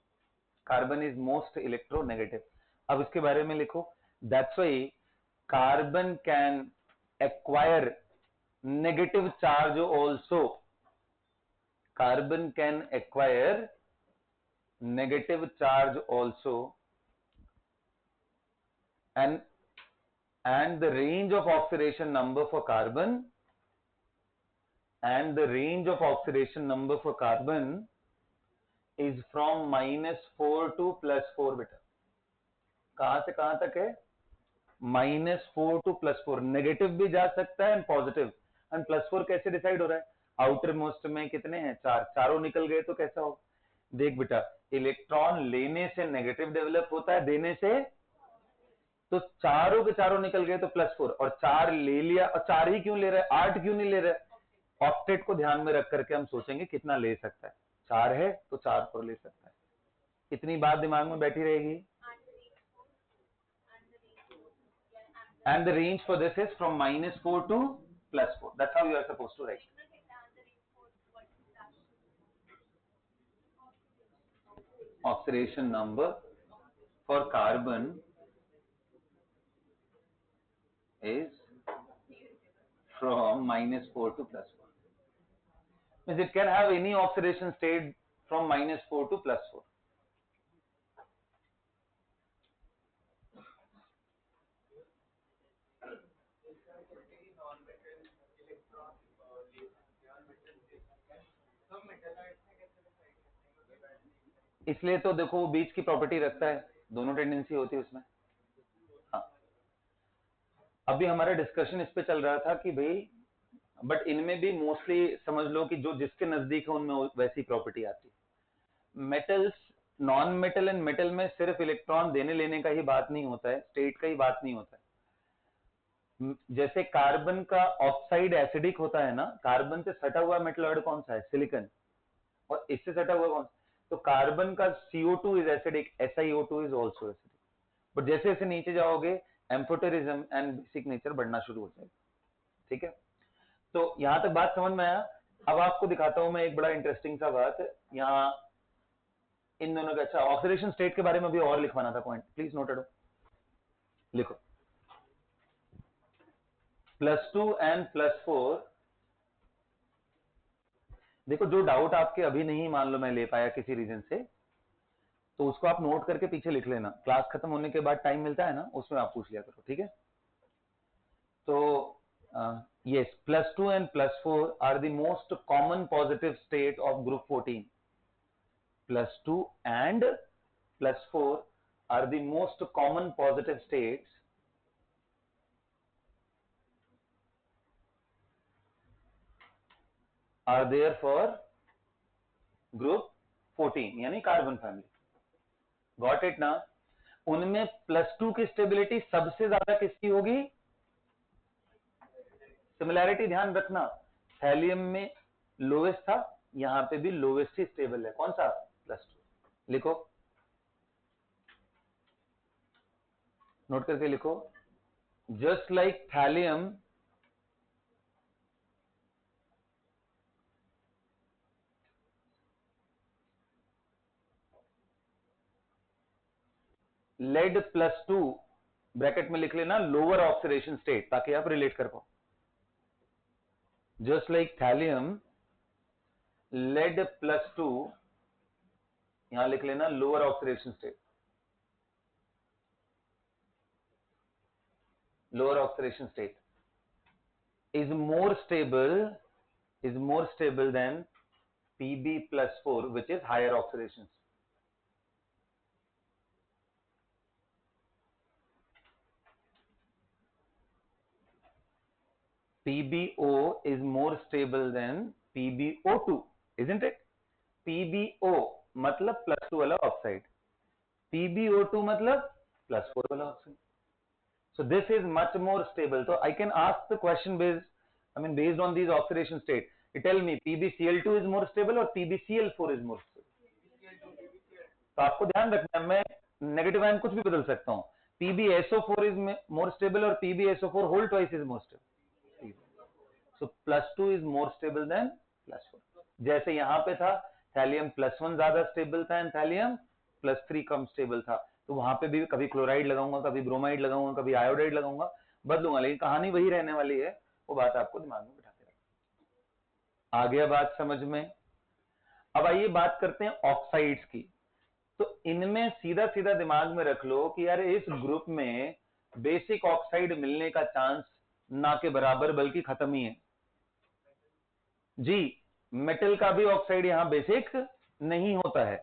Carbon is most electronegative. अब इसके बारे में लिखो, that's why carbon can acquire negative charge also. Carbon can acquire negative charge also, and the range of oxidation number for carbon, and the range of oxidation number for carbon is from -4 to +4 बेटा। कहां से कहां तक है? -4 to +4, negative भी जा सकता है एंड पॉजिटिव। एंड +4 कैसे डिसाइड हो रहा है? आउटर मोस्ट में कितने हैं? 4, चारों निकल गए तो कैसा हो? देख बेटा, इलेक्ट्रॉन लेने से नेगेटिव डेवलप होता है, देने से, तो चारों के चारों निकल गए तो +4, और 4 ले लिया, और 4 ही क्यों ले रहा है, 8 क्यों नहीं ले रहा है? ऑक्टेट को ध्यान में रख करके हम सोचेंगे कितना ले सकता है, 4 है तो 4 पर ले सकता है। इतनी बात दिमाग में बैठी रहेगी। And the range for this is from -4 to +4. That's how you are supposed to write. Oxidation number for carbon is from -4 to +4. Means it can have any oxidation state from -4 to +4. इसलिए तो देखो वो बीच की property रखता है, दोनों tendency होती है उसमें। हाँ, अभी हमारा डिस्कशन इस पे चल रहा था कि भाई, बट इनमें भी मोस्टली समझ लो कि जो जिसके नजदीक है उनमें वैसी प्रॉपर्टी आती है। Metals, non metal and metal में सिर्फ इलेक्ट्रॉन देने लेने का ही बात नहीं होता है, स्टेट का ही बात नहीं होता है। जैसे कार्बन का ऑक्साइड एसिडिक होता है ना, कार्बन से सटा हुआ मेटलॉइड कौन सा है? सिलिकॉन। और इससे सटा हुआ कौन सा? तो कार्बन का CO2 is acidic, SiO2 is also acidic. But जैसे जैसे नीचे जाओगे एम्फोटेरिज्म एंड बेसिक नेचर बढ़ना शुरू हो जाएगा, ठीक है। तो यहां तक बात समझ में आया? अब आपको दिखाता हूं मैं एक बड़ा इंटरेस्टिंग सा बात यहाँ इन दोनों का। अच्छा, ऑक्सीडेशन स्टेट के बारे में भी और लिखवाना था पॉइंट, प्लीज नोट इट। लिखो +2 एंड +4। देखो जो डाउट आपके अभी नहीं मान लो मैं ले पाया किसी रीजन से, तो उसको आप नोट करके पीछे लिख लेना, क्लास खत्म होने के बाद टाइम मिलता है ना, उसमें आप पूछ लिया करो, ठीक है। तो yes, +2 and +4 are the most common positive state of group 14. +2 and +4 are the most common positive states are there for group 14 यानी कार्बन फैमिली। गॉट इट ना। उनमें +2 की स्टेबिलिटी सबसे ज्यादा किसकी होगी? सिमिलैरिटी ध्यान रखना, थैलियम में लोवेस्ट था, यहां पे भी लोवेस्ट ही स्टेबल है, कौन सा? +2। लिखो, नोट करके लिखो, just like thallium lead +2 bracket में लिख लेना लोअर ऑक्सीडेशन स्टेट, ताकि आप रिलेट कर पाओ। जस्ट लाइक थैलियम लेड +2, यहां लिख लेना lower oxidation state. Lower oxidation state is more stable than Pb+4, which is higher oxidation. PbO is more stable than PbO2, isn't it? PbO मतलब +2 वाला oxide, PbO2 मतलब +4 वाला oxide. So this is much more stable. So I can ask the question based on these oxidation state. You tell me PbCl2 is more stable or PbCl4 is more stable? तो आपको ध्यान रखना है, मैं negative ion कुछ भी बदल सकता हूं। PbSO4 is more stable or PbSO4 whole twice is more stable. So +2 is more stable than +4। जैसे यहां पे था थैलियम +1 ज्यादा स्टेबल था एंड थैलियम +3 कम स्टेबल था, तो वहां पे भी कभी क्लोराइड लगाऊंगा, कभी ब्रोमाइड लगाऊंगा, कभी आयोडाइड लगाऊंगा, बदलूंगा, लेकिन कहानी वही रहने वाली है। वो बात आपको दिमाग में बिठाते रखना। आ गया बात समझ में? अब आइए बात करते हैं ऑक्साइड्स की। तो इनमें सीधा सीधा दिमाग में रख लो कि यार इस ग्रुप में बेसिक ऑक्साइड मिलने का चांस ना के बराबर बल्कि खत्म ही है जी। मेटल का भी ऑक्साइड यहां बेसिक नहीं होता है।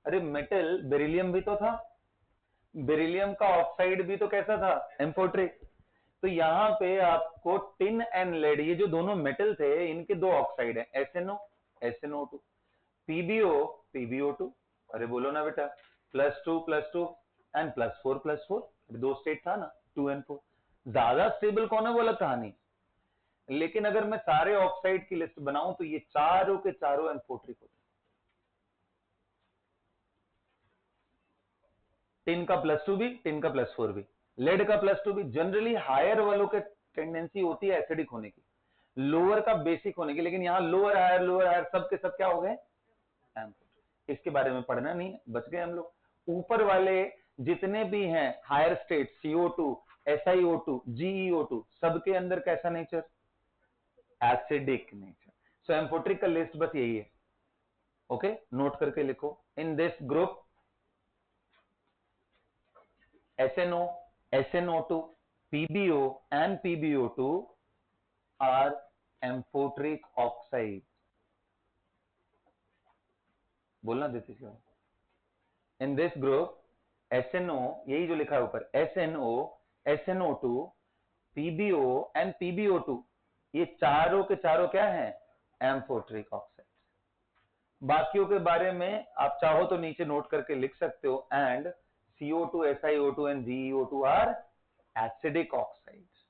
अरे मेटल बेरिलियम भी तो था, बेरिलियम का ऑक्साइड भी तो कैसा था? एम्फोट्रिक। तो यहां पे आपको टिन एंड लेड, ये जो दोनों मेटल थे, इनके दो ऑक्साइड है, SNO SNO2, PbO PbO2। अरे बोलो ना बेटा, +2 एंड +4 दो स्टेट था ना, 2 एंड 4। ज्यादा स्टेबल कौन है वो अलग कहानी, लेकिन अगर मैं सारे ऑक्साइड की लिस्ट बनाऊं तो ये चारों के चारों एम्फोट्रिक होते हैं। टिन का +2 भी, टिन का +4 भी, लेड का +2 भी। जनरली हायर वालों के टेंडेंसी होती है एसिडिक होने की, लोअर का बेसिक होने की, लेकिन यहां लोअर हायर सब के सब क्या हो गए? इसके बारे में पढ़ना नहीं है, बच गए हम लोग। ऊपर वाले जितने भी हैं higher state, CO2 SiO2 GeO2, सबके अंदर कैसा nature? Acidic nature. So amphoteric का लिस्ट बस यही है। ओके, नोट करके लिखो, in this group SNO SNO2 PbO and PbO2 are amphoteric oxide। बोलना देती थी। इन दिस ग्रुप SNO, यही जो लिखा है ऊपर, SNO SNO2 PbO and PbO2, ये चारों के चारों क्या हैं? Amphoteric oxide. बाकियों के बारे में आप चाहो तो नीचे नोट करके लिख सकते हो। And CO2 SiO2 and GeO2 are acidic oxides.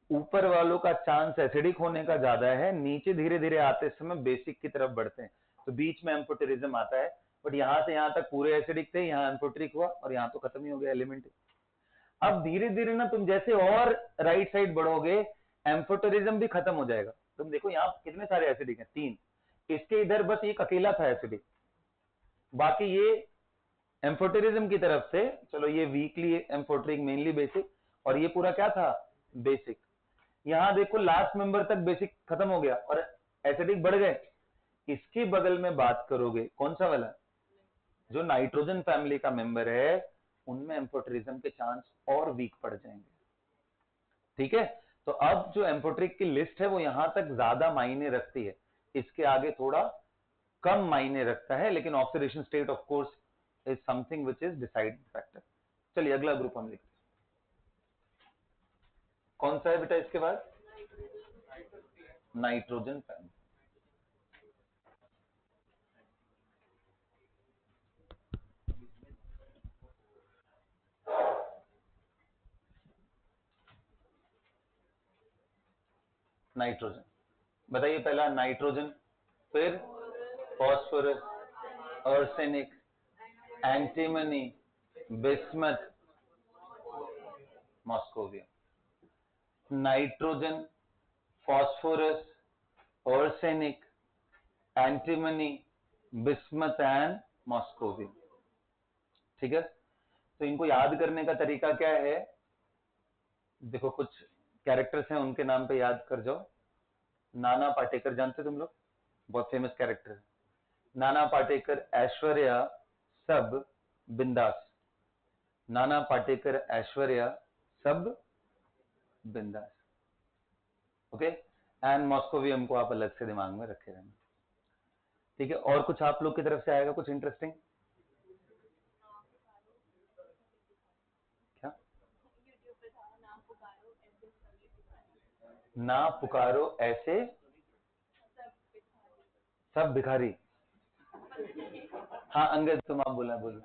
ऊपर वालों का चांस एसिडिक होने का ज्यादा है, नीचे धीरे धीरे आते समय बेसिक की तरफ बढ़ते हैं, तो बीच में एम्फोटेरिज्म आता है। बट यहां से यहां तक पूरे एसिडिक थे, यहां एम्फोट्रिक हुआ और यहां तो खत्म ही हो गया एलिमेंट। अब धीरे धीरे ना तुम जैसे और राइट साइड बढ़ोगे, एम्फोटेरिज्म भी खत्म हो जाएगा। तुम देखो यहाँ कितने सारे एसिडिक हैं, 3, इसके इधर बस एक अकेला था एसिडिक, बाकी ये एम्फोटेरिज्म की तरफ से, चलो ये वीकली एम्फोटेरिक मेनली बेसिक, और ये पूरा क्या था बेसिक। यहां देखो लास्ट मेंबर तक बेसिक खत्म हो गया और एसिडिक बढ़ गए। इसके बगल में बात करोगे कौन सा वाला, जो नाइट्रोजन फैमिली का मेंबर है, उनमें एम्फोटेरिज्म के चांस और वीक पड़ जाएंगे। ठीक है, तो अब जो एम्फोटेरिक की लिस्ट है वो यहां तक ज्यादा मायने रखती है, इसके आगे थोड़ा कम मायने रखता है, लेकिन oxidation state of course is something which is deciding factor. चलिए अगला ग्रुप हम लिखते हैं, कौन सा है बेटा इसके बाद, नाइट्रोजन फैमिली। नाइट्रोजन, बताइए पहला नाइट्रोजन, फिर phosphorus, arsenic, antimony, bismuth, moscovium. Nitrogen, phosphorus, arsenic, antimony, bismuth and moscovium. ठीक है, तो इनको याद करने का तरीका क्या है, देखो कुछ कैरेक्टर्स हैं उनके नाम पे याद कर जाओ। नाना पाटेकर जानते तुम लोग, बहुत फेमस कैरेक्टर है। नाना पाटेकर, ऐश्वर्या, सब बिंदास। नाना पाटेकर, ऐश्वर्या, सब बिंदास। ओके, एंड मॉस्कोवियम को आप अलग से दिमाग में रखे रहना। ठीक है, और कुछ आप लोग की तरफ से आएगा कुछ इंटरेस्टिंग, क्या, ना पुकारो ऐसे सब भिखारी। हाँ अंगद, तुम आप बोला, बोलो।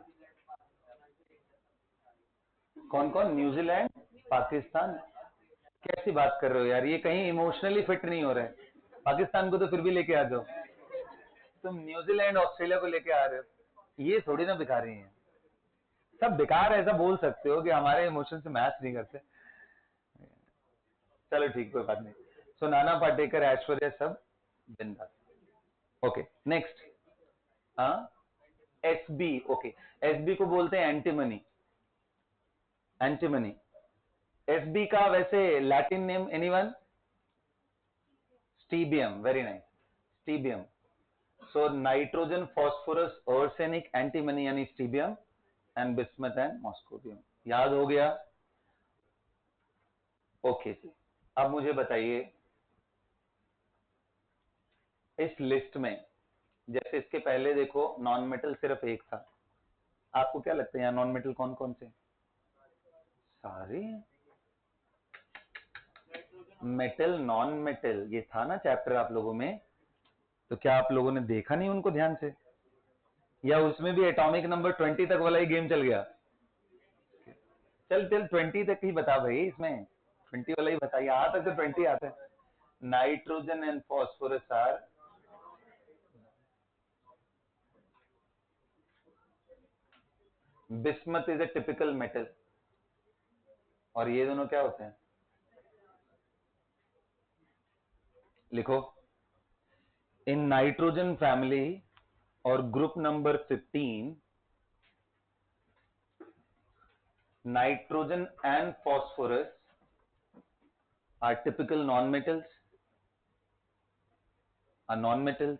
कौन कौन, न्यूजीलैंड, पाकिस्तान, कैसी बात कर रहे हो यार, ये कहीं इमोशनली फिट नहीं हो रहे। पाकिस्तान को तो फिर भी लेके आ जाओ, तुम न्यूजीलैंड ऑस्ट्रेलिया को लेके आ रहे हो, ये थोड़ी ना भिखारी हैं। सब बेकार, ऐसा बोल सकते हो कि हमारे इमोशन से मैच नहीं करते। चलो ठीक, कोई बात नहीं। सो नाना पाटेकर, ऐश्वर्या, सब बिंदास। ओके नेक्स्ट, हाँ एसबी। ओके, एसबी को बोलते हैं एंटीमनी। एंटीमनी, एसबी का वैसे Latin name anyone, stibium, very nice, stibium. So nitrogen, phosphorus, arsenic, antimony यानी stibium, and bismuth and moscovium. याद हो गया? ओके जी, अब मुझे बताइए इस लिस्ट में, जैसे इसके पहले देखो नॉन मेटल सिर्फ एक था, आपको क्या लगता है यहाँ नॉन मेटल कौन कौन से, सारे मेटल, नॉन मेटल, ये था ना चैप्टर आप लोगों में, तो क्या आप लोगों ने देखा नहीं उनको ध्यान से, या उसमें भी एटॉमिक नंबर 20 तक वाला ही गेम चल गया? चल चल 20 तक ही बता भाई, इसमें 20 वाला ही बता, यहाँ तक तो 20 आता है। Nitrogen and phosphorus are, bismuth is a typical metal, और ये दोनों क्या होते हैं, लिखो, इन नाइट्रोजन फैमिली और group number 15, nitrogen and phosphorus are typical non-metals, are non-metals.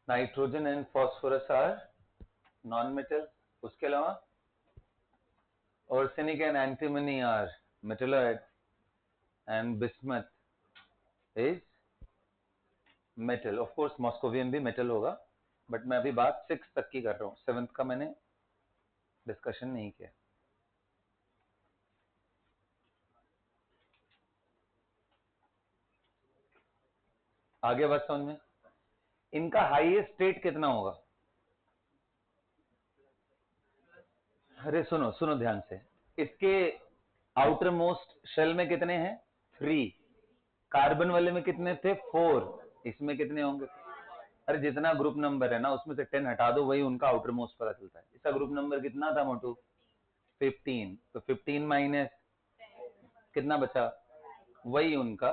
Nitrogen and phosphorus are non metal, उसके अलावा arsenic and antimony are metalloid, and bismuth is metal. Of course moscovium भी metal होगा, but मैं अभी बात 6 तक की कर रहा हूँ, 7th का मैंने डिस्कशन नहीं किया। आगे बात समझ में, इनका हाईएस्ट स्टेट कितना होगा, अरे सुनो सुनो ध्यान से, इसके आउटर मोस्ट शेल में कितने हैं 3, कार्बन वाले में कितने थे 4, इसमें कितने होंगे? अरे जितना ग्रुप नंबर है ना उसमें से 10 हटा दो, वही उनका आउटर मोस्ट पता चलता है। इसका ग्रुप नंबर कितना था मोटू? 15, तो 15 माइनस कितना बचा? वही उनका।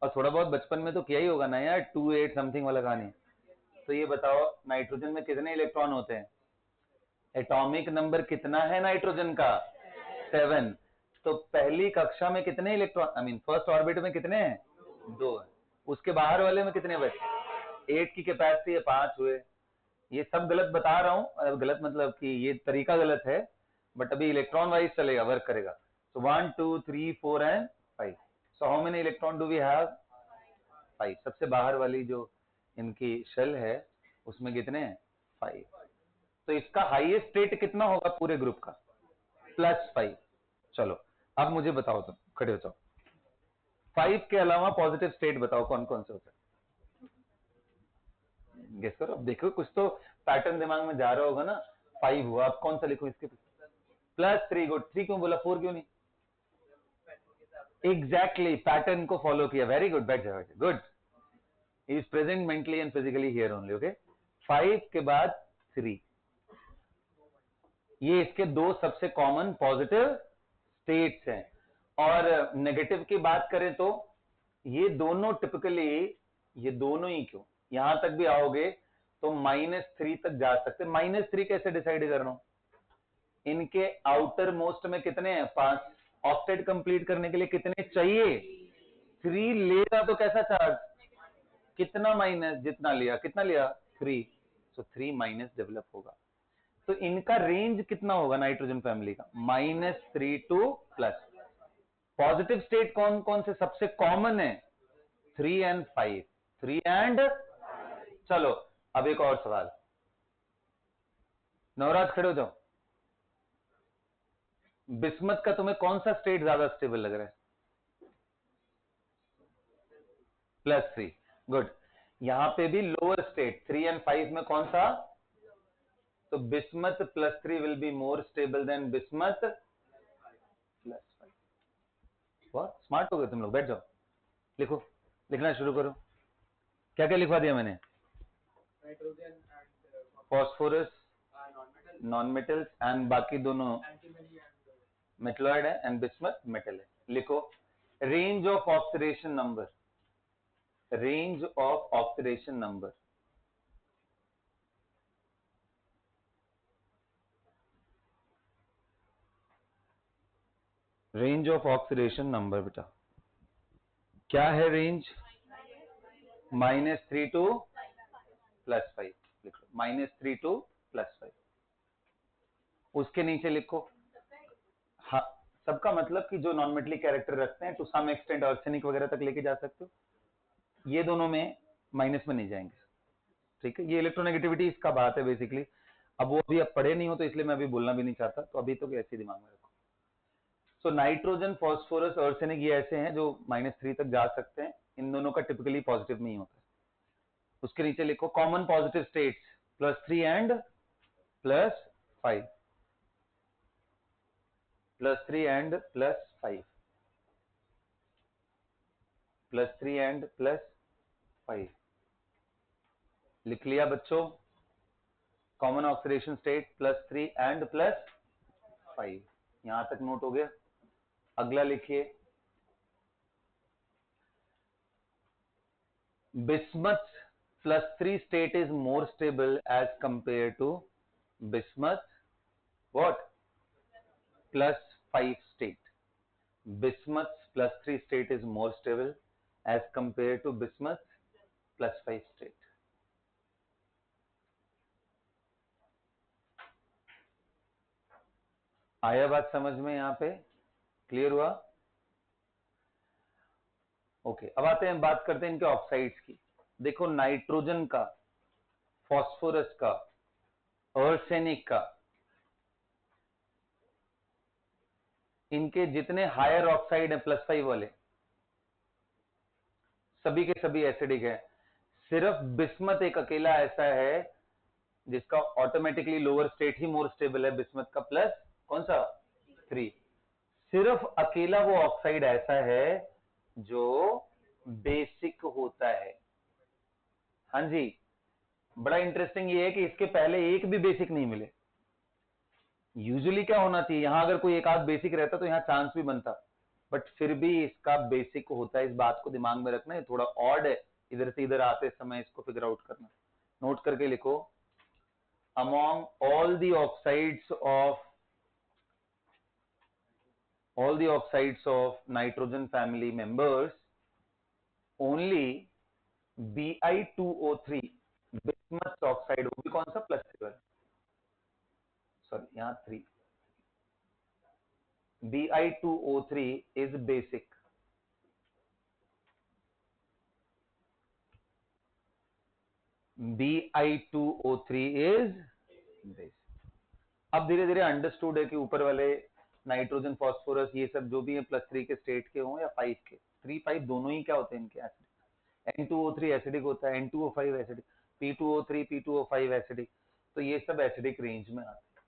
और थोड़ा बहुत बचपन में तो किया ही होगा ना यार, 2 8 समथिंग वाला कहानी। तो ये बताओ नाइट्रोजन में कितने इलेक्ट्रॉन होते हैं? एटॉमिक नंबर कितना है नाइट्रोजन का? 7। तो पहली कक्षा में कितने electron, I mean first orbit में कितने हैं? 2 है। उसके बाहर वाले में कितने बचे? 8 की कैपेसिटी है, 5 हुए। ये सब गलत बता रहा हूं, गलत मतलब कि ये तरीका गलत है, बट अभी इलेक्ट्रॉन वाइज चलेगा, वर्क करेगा। So 1 2 3 4 and 5। So how many electron do we have? 5। सबसे बाहर वाली जो इनकी शेल है उसमें कितने हैं? 5। तो इसका हाईएस्ट स्टेट कितना होगा पूरे ग्रुप का? +5। चलो अब मुझे बताओ, तुम खड़े हो जाओ, 5 के अलावा पॉजिटिव स्टेट बताओ कौन कौन से होते हैं? गेस करो, अब देखो कुछ तो पैटर्न दिमाग में जा रहा होगा ना। 5 हुआ, अब कौन सा लिखो इसके? +3। गुड। 3 क्यों बोला, 4 क्यों नहीं? एग्जैक्टली, पैटर्न को फॉलो किया। वेरी गुड, बैठ जाओ, good. Is present mentally and physically here only. Okay, 5 के बाद 3, ये इसके दो सबसे कॉमन पॉजिटिव स्टेट्स हैं। और नेगेटिव की बात करें तो ये दोनों टिपिकली, ये दोनों ही क्यों, यहां तक भी आओगे तो -3 तक जा सकते। -3 कैसे डिसाइड कर रहा हूं? इनके आउटर मोस्ट में कितने हैं? 5। ऑक्टेट कंप्लीट करने के लिए कितने चाहिए? 3 लेगा तो कैसा चार्ज? कितना माइनस? जितना लिया। कितना लिया? 3। तो 3 माइनस डेवलप होगा। तो इनका रेंज कितना होगा नाइट्रोजन फैमिली का? -3 टू प्लस। पॉजिटिव स्टेट कौन कौन से सबसे कॉमन है? 3 एंड 5। 3 एंड, चलो अब एक और सवाल। नवराज खड़े हो जाओ। बिस्मथ का तुम्हें कौन सा स्टेट ज्यादा स्टेबल लग रहा है? +3। गुड। यहां पे भी लोअर स्टेट 3 एंड 5 में कौन सा? तो bismuth +3 will be more stable then bismuth +5। बहुत स्मार्ट हो गए तुम लोग, बैठ जाओ, लिखो, लिखना शुरू करो। क्या क्या लिखवा दिया मैंने? फॉस्फोरस, नॉन मेटल्स एंड बाकी दोनों मेटलॉइड है, एंड बिस्मथ मेटल है। लिखो range of oxidation number, range of oxidation number. Range of oxidation number बेटा क्या है? Range -3 to +5। लिखो -3 टू +5। उसके नीचे लिखो, हाँ, सबका मतलब कि जो नॉन मेटलिक कैरेक्टर रखते हैं टू सम एक्सटेंट आर्सेनिक वगैरह तक लेके जा सकते हो, ये दोनों में माइनस में नहीं जाएंगे। ठीक है, ये इलेक्ट्रोनेगेटिविटी इसका बात है बेसिकली। अब वो अभी आप पढ़े नहीं हो तो इसलिए मैं अभी बोलना भी नहीं चाहता, तो अभी तो ऐसे दिमाग में रखो। सो नाइट्रोजन, फॉस्फोरस, आर्सेनिक ये ऐसे हैं जो -3 तक जा सकते हैं। इन दोनों का टिपिकली पॉजिटिव नहीं होता है। उसके नीचे लिखो common positive states +3 and +5, +3 and +5, +3 and +5। लिख लिया बच्चों? Common oxidation state +3 and +5। यहां तक नोट हो गया? अगला लिखिए, bismuth +3 state is more stable as compared to bismuth what? +5 state. Bismuth +3 state is more stable as compared to bismuth +5 state. आया बात समझ में? यहां पे क्लियर हुआ? ओके, अब आते हैं, बात करते हैं इनके ऑक्साइड्स की। देखो नाइट्रोजन का, फॉस्फोरस का, आर्सेनिक का, इनके जितने हायर ऑक्साइड है +5 वाले, सभी के सभी एसिडिक है। सिर्फ बिस्मथ एक अकेला ऐसा है जिसका ऑटोमेटिकली लोअर स्टेट ही मोर स्टेबल है, बिस्मथ का प्लस कौन सा? 3। सिर्फ अकेला वो ऑक्साइड ऐसा है जो बेसिक होता है। हाँ जी, बड़ा इंटरेस्टिंग ये है कि इसके पहले एक भी बेसिक नहीं मिले। यूजुअली क्या होना चाहिए, यहां अगर कोई एक आध बेसिक रहता तो यहां चांस भी बनता, बट फिर भी इसका बेसिक होता है। इस बात को दिमाग में रखना, है थोड़ा ऑड है इधर से इधर आते समय इसको फिगर आउट करना। नोट करके लिखो, among all the oxides of nitrogen family members, only Bi2O3 bismuth oxide, वो भी कौन सा, प्लस सिल्वर, सॉरी यहाँ 3, Bi2O3 is basic. Bi2O3 is basic. अब धीरे धीरे अंडरस्टूड है कि ऊपर वाले नाइट्रोजन, फास्फोरस, ये सब जो भी है +3 के स्टेट के हों या 5 के, 3 5 दोनों ही क्या होते हैं इनके एसिडिक। N2O3 एसिडिक होता है, N2O5 acidic, P2O3 P2O5 acidic, तो ये सब एसिडिक रेंज में आते हैं।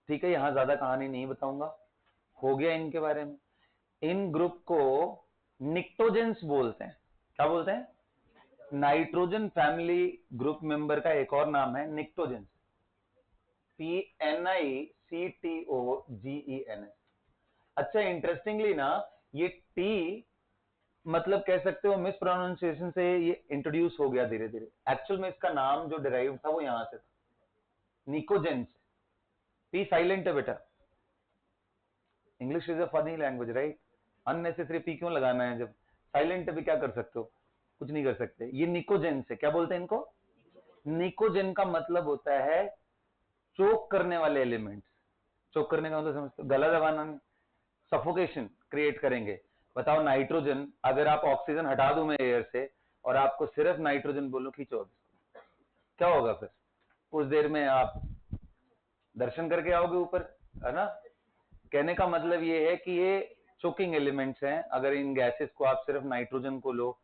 ठीक है, यहां ज्यादा कहानी नहीं बताऊंगा, हो गया इनके बारे में। इन ग्रुप को निक्टोजेंस बोलते हैं। क्या बोलते हैं? नाइट्रोजन फैमिली ग्रुप मेंबर का एक और नाम है निक्टोजेंस, PNICTOGENS। अच्छा, इंटरेस्टिंगली ना, ये टी मतलब कह सकते हो मिस प्रोनाउंसिएशन से ये इंट्रोड्यूस हो गया धीरे धीरे। एक्चुअल में इसका नाम जो डिराइव था वो यहां से था, निकोजेंस। पी साइलेंट है बेटा, English is a funny language right. Unnecessary P क्यों लगाना है, जब साइलेंट भी क्या कर सकते हो, कुछ नहीं कर सकते। ये निकोजेंस है। क्या बोलते हैं इनको? निकोजेन का मतलब होता है चोक करने वाले एलिमेंट्स। चोक करने का मतलब समझते हो, गला दबाना नहीं, सफोकेशन क्रिएट करेंगे। बताओ नाइट्रोजन, अगर आप ऑक्सीजन हटा दूं मैं एयर से और आपको सिर्फ नाइट्रोजन बोलूं खींचो, क्या होगा फिर? कुछ देर में आप दर्शन करके आओगे ऊपर, है ना। कहने का मतलब ये है कि ये चोकिंग एलिमेंट्स हैं। अगर इन गैसेस को आप सिर्फ नाइट्रोजन को लो,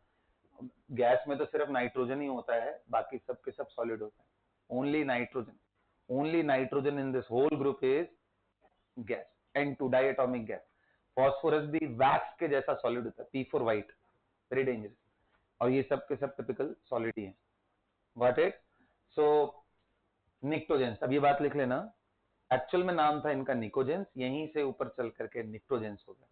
गैस में तो सिर्फ नाइट्रोजन ही होता है, बाकी सब के सब सॉलिड होता है। Only nitrogen in this whole group is gas, N2 diatomic gas. Phosphorus भी वैक्स के जैसा सॉलिड होता है, P4 व्हाइट, वेरी डेंजरस। और ये सब के सब टिपिकल सॉलिड ही है। व्हाट इट, सो निक्टोजेंस। अब ये बात लिख लेना, एक्चुअल में नाम था इनका निकोजेंस, यहीं से ऊपर चल करके निक्टोजेंस हो गया।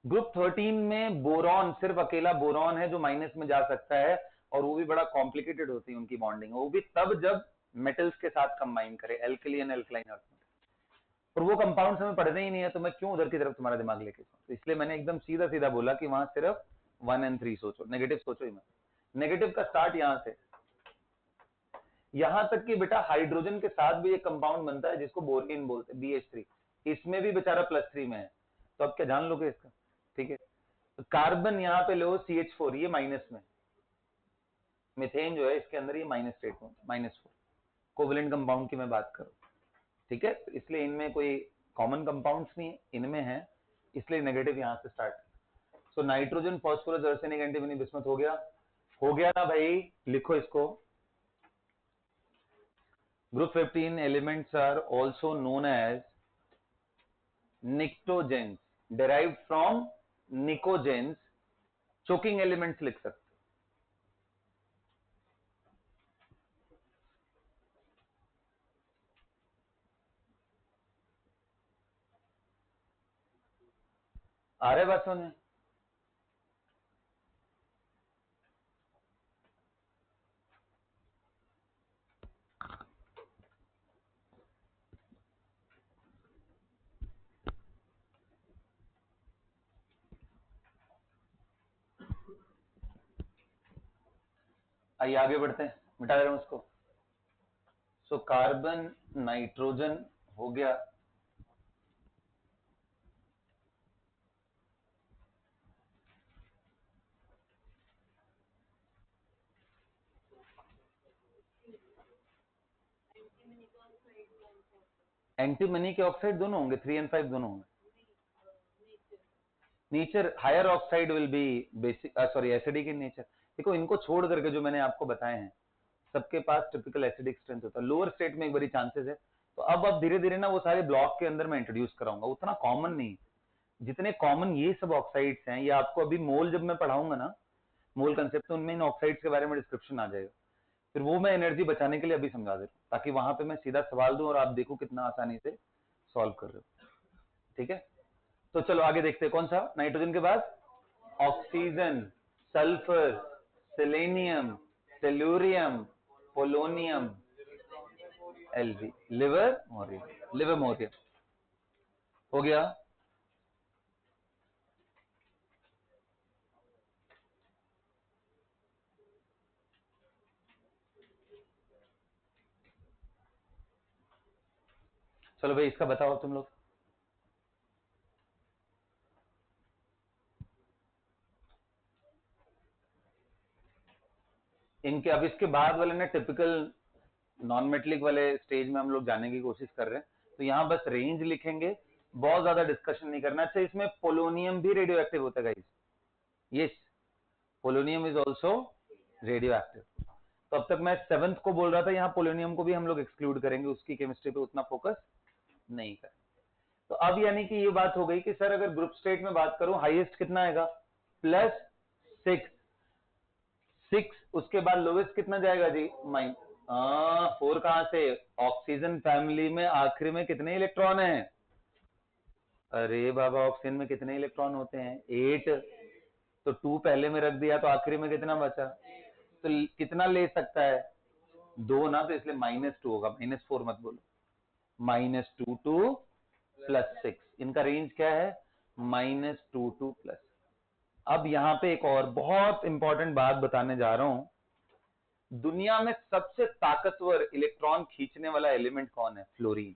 ग्रुप 13 में बोरॉन, सिर्फ अकेला बोरॉन है जो माइनस में जा सकता है, और वो भी बड़ा कॉम्प्लिकेटेड होती है उनकी बॉन्डिंग, वो भी तब जब मेटल्स के साथ कंबाइन करे, एल्कली एंड एल्कलाइन अर्थ। और वो कंपाउंड्स हमें पढ़ने ही नहीं है, तो मैं क्यों उधर की तरफ तुम्हारा दिमाग लेके जाऊं? तो इसलिए मैंने एकदम सीधा सीधा बोला कि वहां सिर्फ 1 और 3 सोचो, नेगेटिव सोचो ही मत। नेगेटिव का स्टार्ट यहां से, यहां तक कि बेटा हाइड्रोजन के साथ भी एक कंपाउंड बनता है जिसको बोरिन बोलते हैं, BH3, इसमें भी बेचारा +3 में है। तो अब क्या जान लोगे इसका? ठीक है, तो कार्बन यहां पे लो CH4, ये माइनस में, मिथेन जो है इसके अंदर ये माइनस स्टेट में, -4 कोवेलेंट कंपाउंड की मैं बात करूं। ठीक है, तो इसलिए इनमें कोई कॉमन कंपाउंड्स नहीं है, इनमें है, इसलिए नेगेटिव यहां से start. So nitrogen, phosphorus, arsenic, antimony, bismuth हो गया। हो गया ना भाई, लिखो इसको। Group 15 elements are also known as निक्टोजेंस, derived from pnictogens, choking elements लिख सकते। आ रहे बात समझ में? आइए आगे बढ़ते हैं, मिटा दे रहा हूं उसको। सो कार्बन, नाइट्रोजन हो गया। एंटीमनी के ऑक्साइड दोनों होंगे, 3 और 5 दोनों होंगे। Nature higher oxide will be basic, sorry acidic in nature. देखो इनको छोड़ करके जो मैंने आपको बताए हैं, सबके पास टिपिकल एसिडिक स्ट्रेंथ होता है। लोअर स्टेट में एक बड़ी चांसेस है तो अब धीरे धीरे ना वो सारे ब्लॉक के अंदर मैं इंट्रोड्यूस कराऊंगा, उतना कॉमन नहीं, जितने कॉमन ये सब ऑक्साइड्स हैं, या आपको अभी मोल जब मैं पढ़ाऊंगा ना, मोल कंसेप्ट, तो उनमें इन ऑक्साइड्स के बारे में डिस्क्रिप्शन आ जाएगा, फिर वो मैं एनर्जी बचाने के लिए अभी समझा दे रहा हूँ, ताकि वहां पे मैं सीधा सवाल दूं और आप देखो कितना आसानी से सॉल्व कर रहे हो। ठीक है, तो चलो आगे देखते हैं, कौन सा नाइट्रोजन के बाद oxygen, sulphur, selenium, tellurium, polonium, LV, livermorium, livermorium हो गया। चलो भाई इसका बताओ तुम लोग। इनके अब इसके बाद वाले ना टिपिकल नॉन मेटलिक वाले स्टेज में हम लोग जाने की कोशिश कर रहे हैं, तो यहां बस रेंज लिखेंगे, बहुत ज्यादा डिस्कशन नहीं करना। अच्छा, इसमें पोलोनियम भी रेडियो एक्टिव होता है guys? Yes, polonium is also radio active. तो अब तक मैं 7th को बोल रहा था, यहाँ पोलोनियम को भी हम लोग एक्सक्लूड करेंगे, उसकी केमिस्ट्री पे उतना फोकस नहीं करें। तो अब यानी कि ये बात हो गई कि सर अगर ग्रुप स्टेट में बात करूं, हाईएस्ट कितना आएगा? +6, 6, उसके बाद लोवेस्ट कितना जाएगा जी? 4 कहां से? ऑक्सीजन फैमिली में आखिरी में कितने इलेक्ट्रॉन हैं? अरे बाबा, ऑक्सीजन में कितने इलेक्ट्रॉन होते हैं? 8, तो 2 पहले में रख दिया, तो आखिरी में कितना बचा? तो कितना ले सकता है? 2 ना, तो इसलिए -2 होगा, -4 मत बोलो, -2 to +6, इनका रेंज क्या है? -2 to +। अब यहां पे एक और बहुत इंपॉर्टेंट बात बताने जा रहा हूं, दुनिया में सबसे ताकतवर इलेक्ट्रॉन खींचने वाला एलिमेंट कौन है? फ्लोरीन।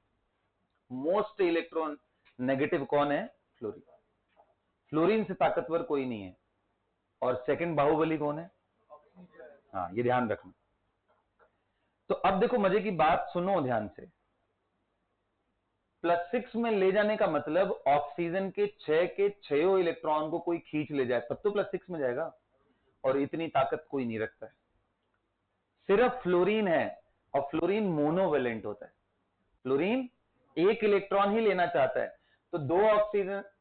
मोस्ट इलेक्ट्रॉन नेगेटिव कौन है? फ्लोरीन। फ्लोरीन से ताकतवर कोई नहीं है। और सेकंड बाहुबली कौन है? हाँ, ये ध्यान रखना। तो अब देखो, मजे की बात सुनो ध्यान से, +6 में ले जाने का मतलब ऑक्सीजन के 6 के 6 इलेक्ट्रॉन को कोई खींच ले जाए तब तो +6 में जाएगा, और इतनी ताकत कोई नहीं रखता है। सिर्फ फ्लोरीन है, और फ्लोरीन मोनोवेलेंट होता है। फ्लोरीन एक इलेक्ट्रॉन ही लेना चाहता है, तो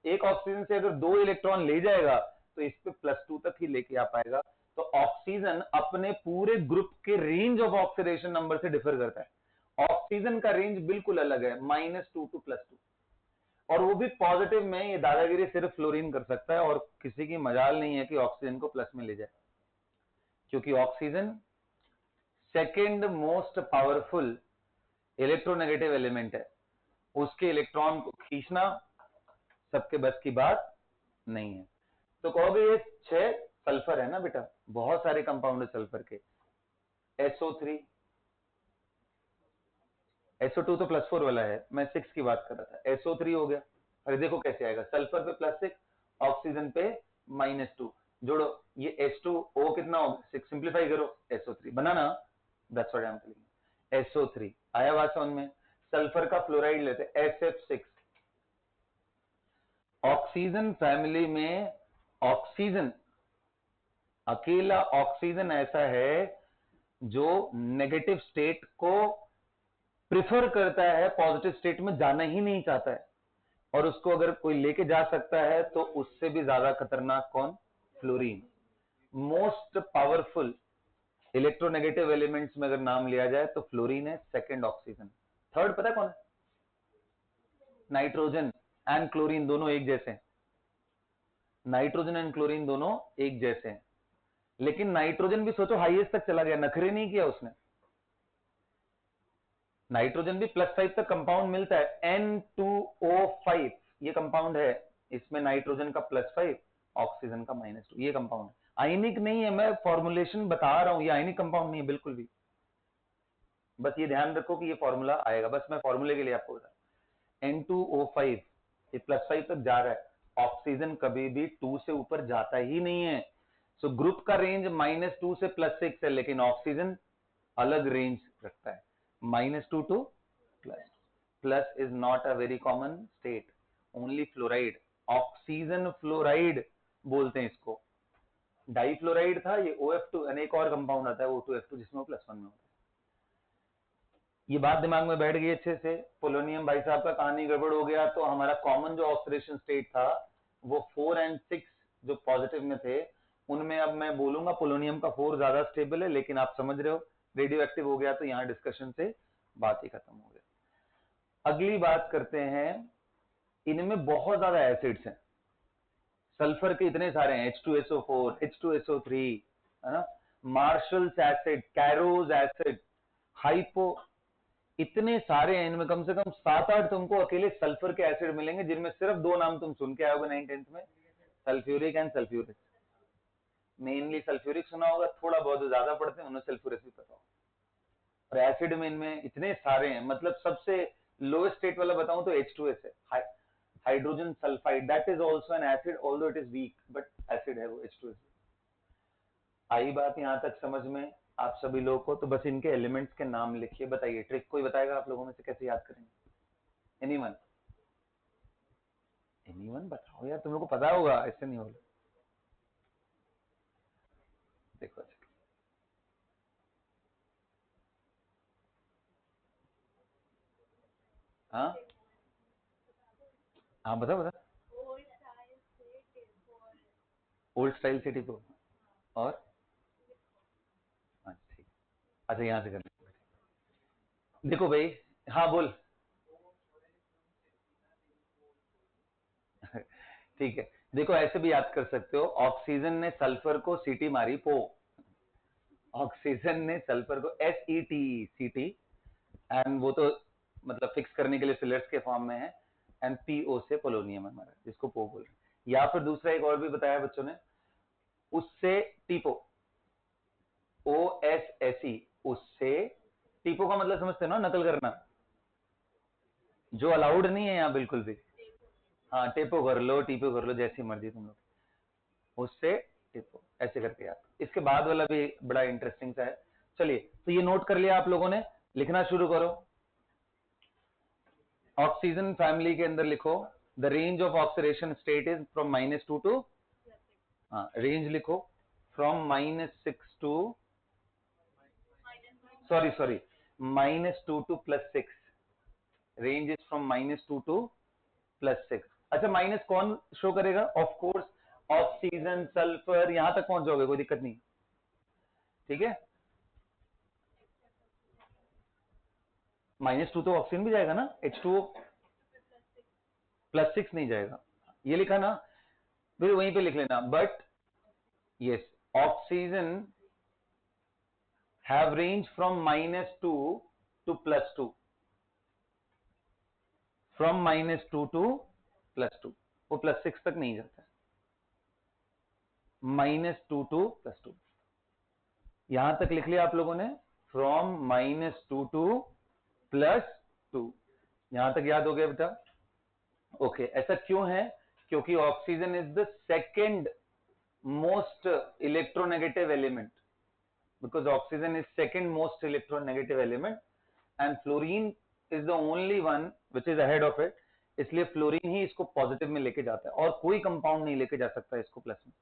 एक ऑक्सीजन से अगर 2 इलेक्ट्रॉन ले जाएगा तो इस पे +2 तक ही लेके आ पाएगा। तो ऑक्सीजन अपने पूरे ग्रुप के रेंज ऑफ ऑक्सीडेशन नंबर से डिफर करता है। ऑक्सीजन का रेंज बिल्कुल अलग है, -2 to +2, और वो भी पॉजिटिव में। ये दादागिरी सिर्फ फ्लोरीन कर सकता है, और किसी की मजाल नहीं है कि ऑक्सीजन को प्लस में ले जाए, क्योंकि oxygen second most powerful electronegative element है। उसके इलेक्ट्रॉन को खींचना सबके बस की बात नहीं है। तो कहोगे ये 6 सल्फर है ना बेटा, बहुत सारे कंपाउंड है सल्फर के। SO3, SO2 तो +4 वाला है, मैं 6 की बात कर रहा था। SO3 हो गया। अरे देखो कैसे आएगा, सल्फर पे +6, ऑक्सीजन पे -2, जोड़ो, ये H2O कितना हो? 6, सिंप्लीफाई करो, SO3 banana, that's what I am telling. SO3 आया बात समझ में? सल्फर का फ्लोराइड लेते SF6। ऑक्सीजन फैमिली में ऑक्सीजन, अकेला ऑक्सीजन ऐसा है जो नेगेटिव स्टेट को प्रिफर करता है, पॉजिटिव स्टेट में जाना ही नहीं चाहता है, और उसको अगर कोई लेके जा सकता है तो उससे भी ज्यादा खतरनाक कौन? Fluorine. Most powerful electronegative elements में अगर नाम लिया जाए तो फ्लोरीन है सेकंड ऑक्सीजन। थर्ड पता है कौन है? नाइट्रोजन एंड क्लोरीन दोनों एक जैसे हैं। नाइट्रोजन एंड क्लोरीन दोनों एक जैसे हैं, लेकिन नाइट्रोजन भी सोचो हाईएस्ट तक चला गया, नखरे नहीं किया उसने। नाइट्रोजन भी +5 तक कंपाउंड मिलता है, N2O5 ये कंपाउंड है, इसमें नाइट्रोजन का +5, ऑक्सीजन का -2, ये कंपाउंड है। आयनिक नहीं है, मैं फॉर्मुलेशन बता रहा हूं, ये आयनिक कंपाउंड नहीं है बिल्कुल भी। बस ये ध्यान रखो कि ये फॉर्मूला आएगा, बस मैं फॉर्मूले के लिए आपको बता रहा हूं। N2O5 ये +5 तक जा रहा है, ऑक्सीजन कभी भी 2 से ऊपर जाता ही नहीं है। सो ग्रुप का रेंज -2 से +6 है, लेकिन ऑक्सीजन अलग रेंज रखता है, -2 to +. Plus is not a very common state, only fluoride, oxygen fluoride बोलते हैं इसको। डाइफ्लोराइड था ये, OF2, एक और कंपाउंड आता है O2F2 जिसमें +1 में होता है। ये बात दिमाग में बैठ गई अच्छे से। पोलोनियम भाई साहब का कहानी गड़बड़ हो गया, तो हमारा कॉमन जो ऑक्सीडेशन स्टेट था वो 4 और 6 जो पॉजिटिव में थे, उनमें अब मैं बोलूंगा पोलोनियम का 4 ज्यादा स्टेबल है, लेकिन आप समझ रहे हो रेडियो एक्टिव हो गया तो यहाँ डिस्कशन से बात ही खत्म हो गया। अगली बात करते हैं, इनमें बहुत ज्यादा एसिड्स हैं, सल्फर के इतने सारे हैं, H2SO4, H2SO3, है ना, मार्शल्स एसिड, कैरोज एसिड, हाइपो, इतने सारे हैं। इनमें कम से कम 7-8 तुमको अकेले सल्फर के एसिड मिलेंगे, जिनमें सिर्फ 2 नाम तुम सुन के आओगे 9th-10th में, sulphuric and sulphuric. Mainly sulphuric सुना होगा, थोड़ा बहुत ज्यादा पढ़ते हैं उन्हें सल्फ्यूरिक भी पता होगा। और एसिड में इनमें इतने सारे हैं, मतलब सबसे लोएस्ट स्टेट वाला बताऊं तो H2S है, hydrogen sulphide, that is also an acid although it is weak, but acid है वो H2S। आई बात यहां तक समझ में आप सभी लोगों को? तो बस इनके एलिमेंट्स के नाम लिखिए। बताइए, ट्रिक कोई बताएगा आप लोगों में से कैसे याद करेंगे? एनीवन? एनीवन बताओ यार, तुम लोग को पता होगा, ऐसे नहीं होगा। देखो हाँ हाँ, बताओ बताओ। ओल्ड स्टाइल सिटी को और हाँ ठीक, अच्छा यहाँ से करना। देखो भाई, हाँ बोल। ठीक है, देखो ऐसे भी याद कर सकते हो, ऑक्सीजन ने सल्फर को सीटी मारी, पो, ऑक्सीजन ने सल्फर को SET एंड वो तो मतलब फिक्स करने के लिए फिलर्स के फॉर्म में है, एंड PO से पोलोनियम हमारा, जिसको पो बोल रहे हैं। या फिर दूसरा एक और भी बताया बच्चों ने, उससे टीपो, OSSE, उससे टीपो का मतलब समझते हो ना, नकल करना, जो अलाउड नहीं है यहाँ बिल्कुल भी। हाँ, टेपो कर लो, टीपो कर लो, जैसी मर्जी तुम लोग, उससे टिपो, ऐसे करके याद। इसके बाद वाला भी बड़ा इंटरेस्टिंग सा है। चलिए, तो ये नोट कर लिया आप लोगों ने, लिखना शुरू करो। ऑक्सीजन फैमिली के अंदर लिखो, the range of oxidation state is from -2 to, हाँ रेंज लिखो, from -6 to, sorry -2 to +6, range is from -2 to +6। अच्छा, माइनस कौन शो करेगा? ऑफ कोर्स ऑक्सीजन, सल्फर, यहां तक पहुंच जाओगे, कोई दिक्कत नहीं, ठीक है। -2 तो ऑक्सीजन भी जाएगा ना, H2O, +6 नहीं जाएगा, ये लिखा ना, फिर वहीं पे लिख लेना, but yes, oxygen have range from -2 to +2, from -2 to +2, वो +6 तक नहीं जाता है, -2 टू +2, यहां तक लिख लिया आप लोगों ने, फ्रॉम -2 टू +2, यहां तक याद हो गया बेटा? ओके, ऐसा क्यों है? क्योंकि oxygen is the second most electronegative element, because oxygen is second most electronegative element, and fluorine is the only one which is ahead of it, इसलिए फ्लोरीन ही इसको पॉजिटिव में लेके जाता है, और कोई कंपाउंड नहीं लेके जा सकता इसको प्लस में।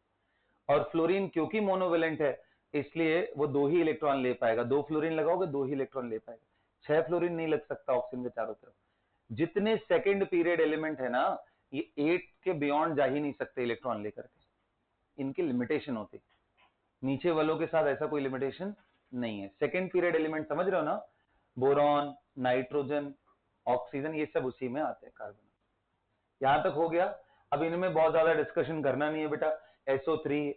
और फ्लोरीन क्योंकि मोनोवेलेंट है, इसलिए वो 2 ही इलेक्ट्रॉन ले पाएगा, 2 फ्लोरीन लगाओगे 2 ही इलेक्ट्रॉन ले पाएगा, 6 फ्लोरीन नहीं लग सकता ऑक्सीजन के चारों तरफ। जितने सेकेंड पीरियड एलिमेंट है ना, ये 8 के बियॉन्ड जा ही नहीं सकते इलेक्ट्रॉन लेकर के, इनकी लिमिटेशन होती, नीचे वालों के साथ ऐसा कोई लिमिटेशन नहीं है। सेकेंड पीरियड एलिमेंट समझ रहे हो ना, बोरॉन, नाइट्रोजन, ऑक्सीजन, ये सब उसी में आते हैं, कार्बन। यहां तक हो गया। अब इनमें बहुत ज्यादा डिस्कशन करना नहीं है बेटा, SO3,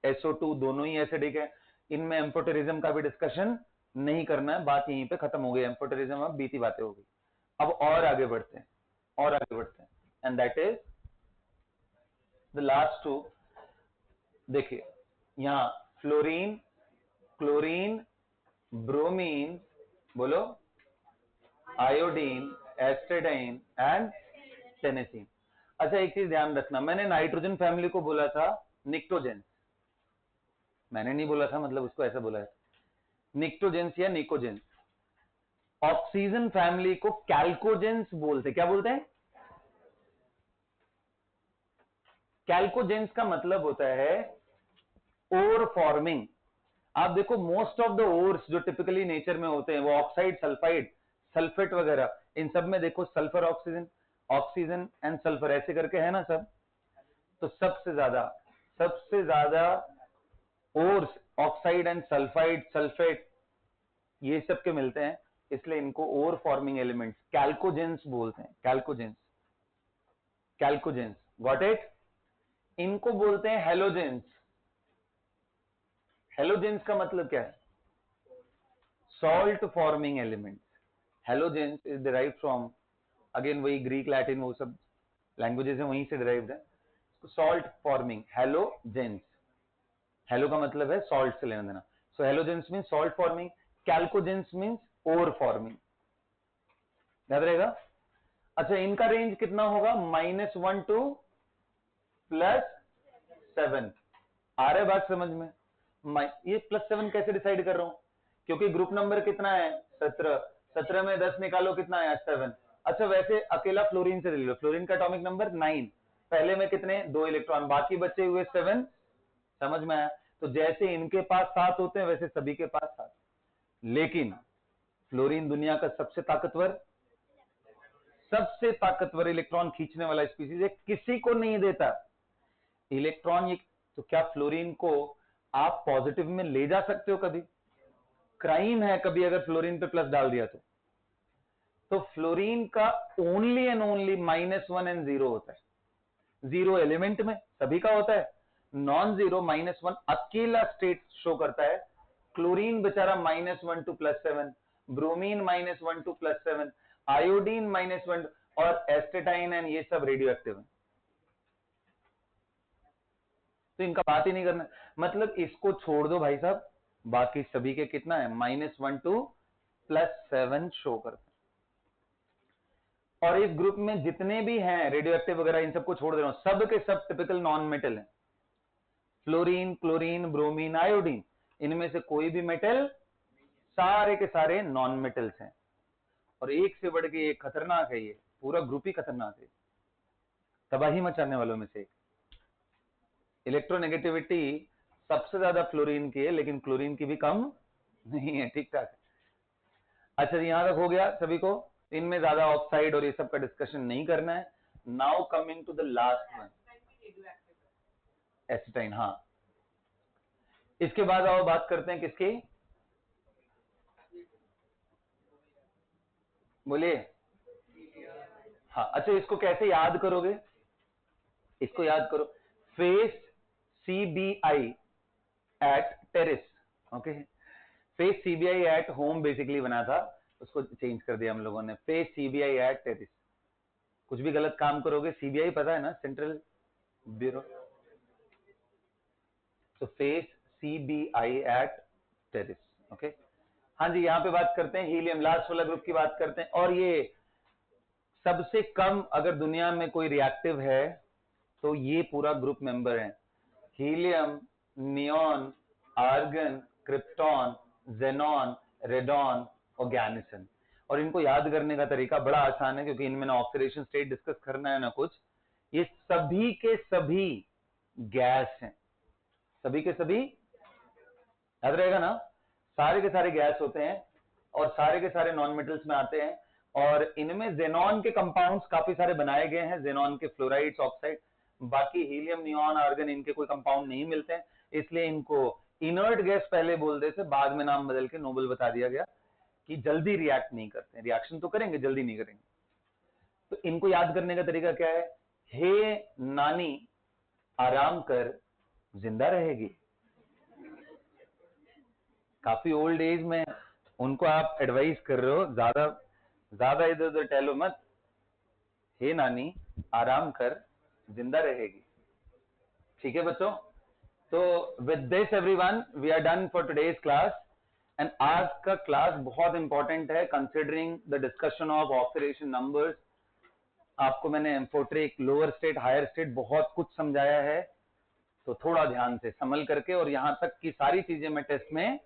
SO2 दोनों ही एसिडिक है, इनमें एम्फोटेरिज्म का भी डिस्कशन नहीं करना है, बात यहीं पे खत्म हो गई, एम्फोटेरिज्म अब बीती बातें हो गई। अब और आगे बढ़ते हैं, और आगे बढ़ते हैं, and that is the last 2। देखिए यहां फ्लोरीन, क्लोरीन, ब्रोमीन, बोलो, आयोडीन, एस्टेडाइन एंड टेनेसीन। अच्छा, एक चीज ध्यान रखना, मैंने नाइट्रोजन फैमिली को बोला था निक्टोजेंस, मैंने नहीं बोला था, मतलब उसको ऐसा बोला है, निक्टोजेंस या निकोजेंस। ऑक्सीजन फैमिली को कैल्कोजेंस बोलते, क्या बोलते हैं? कैल्कोजेंस का मतलब होता है ओर फॉर्मिंग। आप देखो मोस्ट ऑफ द ओर्स जो टिपिकली नेचर में होते हैं वो ऑक्साइड, सल्फाइड, सल्फेट वगैरह, इन सब में देखो sulphur oxygen, oxygen and sulphur ऐसे करके है ना सब। तो सबसे ज्यादा ores oxide and sulphide, sulphate, ये सब के मिलते हैं, इसलिए इनको ओर फॉर्मिंग एलिमेंट्स कैल्कोजेंस बोलते हैं। कैल्कोजेंस, कैल्कोजेंस, गॉट इट। इनको बोलते हैं हेलोजेंस। हेलोजेंस का मतलब क्या है? Salt forming elements. Halogens is derived from, again वही ग्रीक लैटिन वो सब लैंग्वेजेस है, वहीं से डिराइव्ड है। सॉल्ट फॉर्मिंग हेलोजेंस, हेलो का मतलब है सॉल्ट से लेना देना, so halogens mean salt forming, chalcogens means ore forming, याद रहेगा। अच्छा, इनका रेंज कितना होगा? -1 to +7। आ रहा है बात समझ में? ये +7 कैसे डिसाइड कर रहा हूं? क्योंकि ग्रुप नंबर कितना है? 17। 17 में 10 निकालो, कितना आया? 7। अच्छा, वैसे अकेला फ्लोरीन से ले लो, फ्लोरीन का एटॉमिक नंबर 9, पहले में कितने? 2 इलेक्ट्रॉन, बाकी बचे हुए 7। समझ में आया? तो जैसे इनके पास 7 होते हैं वैसे सभी के पास 7। लेकिन फ्लोरीन दुनिया का सबसे ताकतवर इलेक्ट्रॉन खींचने वाला स्पीसीज है, किसी को नहीं देता इलेक्ट्रॉन ये। तो क्या फ्लोरीन को आप पॉजिटिव में ले जा सकते हो? कभी क्राइम है कभी अगर फ्लोरीन पे प्लस डाल दिया तो फ्लोरीन का ओनली एंड ओनली -1 एंड 0 होता है। 0 एलिमेंट में सभी का होता है, नॉन जीरो -1 अकेला स्टेट शो करता है। क्लोरीन बेचारा -1 to +7, ब्रोमीन -1 to +7, आयोडीन -1, और एस्टेटाइन एंड ये सब रेडियो एक्टिव है, तो इनका बात ही नहीं करना। मतलब इसको छोड़ दो भाई साहब, बाकी सभी के कितना है? -1 to +7 शो करते हैं। और इस ग्रुप में जितने भी हैं रेडियो एक्टिव वगैरह, इन सबको छोड़ दे रहा हूं, सब के सब टिपिकल नॉन मेटल है। फ्लोरीन, क्लोरीन, ब्रोमीन, आयोडीन, इनमें से कोई भी मेटल, सारे के सारे नॉन मेटल्स हैं। और एक से बढ़ के एक खतरनाक है, ये पूरा ग्रुप ही खतरनाक है, तबाही मचाने वालों में से एक। इलेक्ट्रोनेगेटिविटी सबसे ज्यादा फ्लोरीन की है, लेकिन क्लोरीन की भी कम नहीं है, ठीक ठाक है। अच्छा, यहां तक हो गया सभी को। इनमें ज्यादा ऑक्साइड और ये सब का डिस्कशन नहीं करना है। Now coming to the last one, एसिटाइन। हाँ, इसके बाद आओ बात करते हैं किसकी, बोलिए। हाँ, अच्छा, इसको कैसे याद करोगे? इसको याद करो, face CBI at terrace. Okay, face CBI at home basically बना था, उसको चेंज कर दिया हम लोगों ने, फेस CBI एट टेरिस। कुछ भी गलत काम करोगे, CBI पता है ना, सेंट्रल ब्यूरो, तो face CBI at terrace. Okay, हाँ जी, यहां पे बात करते हैं हीलियम, लास्ट वाला ग्रुप की बात करते हैं। और ये सबसे कम अगर दुनिया में कोई रिएक्टिव है तो ये पूरा ग्रुप मेंबर है, helium, neon, argon, krypton, xenon, radon और गैनिसन। और इनको याद करने का तरीका बड़ा आसान है, क्योंकि इनमें ना ऑक्सीडेशन स्टेट डिस्कस करना है ना कुछ, ये सभी के सभी गैस हैं, सभी के सभी, याद रहेगा ना, सारे के सारे गैस होते हैं और सारे के सारे नॉन मेटल्स में आते हैं। और इनमें जेनॉन के कंपाउंड्स काफी सारे बनाए गए हैं, जेनॉन के फ्लोराइड्स, ऑक्साइड। बाकी हीलियम, नियॉन, आर्गन, इनके कोई कंपाउंड नहीं मिलते हैं, इसलिए इनको इनर्ट गैस पहले बोलते थे, बाद में नाम बदल के नोबल बता दिया गया कि जल्दी रिएक्ट नहीं करते, रिएक्शन तो करेंगे, जल्दी नहीं करेंगे। तो इनको याद करने का तरीका क्या है? हे नानी आराम कर, जिंदा रहेगी। काफी ओल्ड एज में उनको आप एडवाइस कर रहे हो, ज्यादा ज्यादा इधर उधर टहलो मत। हे नानी आराम कर, जिंदा रहेगी। ठीक है बच्चों, तो with this everyone we are done for today's class. And आज का क्लास बहुत इंपॉर्टेंट है, considering the discussion of oxidation numbers. आपको मैंने amphoteric, lower state, higher state बहुत कुछ समझाया है, तो थोड़ा ध्यान से संभल करके, और यहां तक की सारी चीजें मैं टेस्ट में,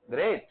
ग्रेट,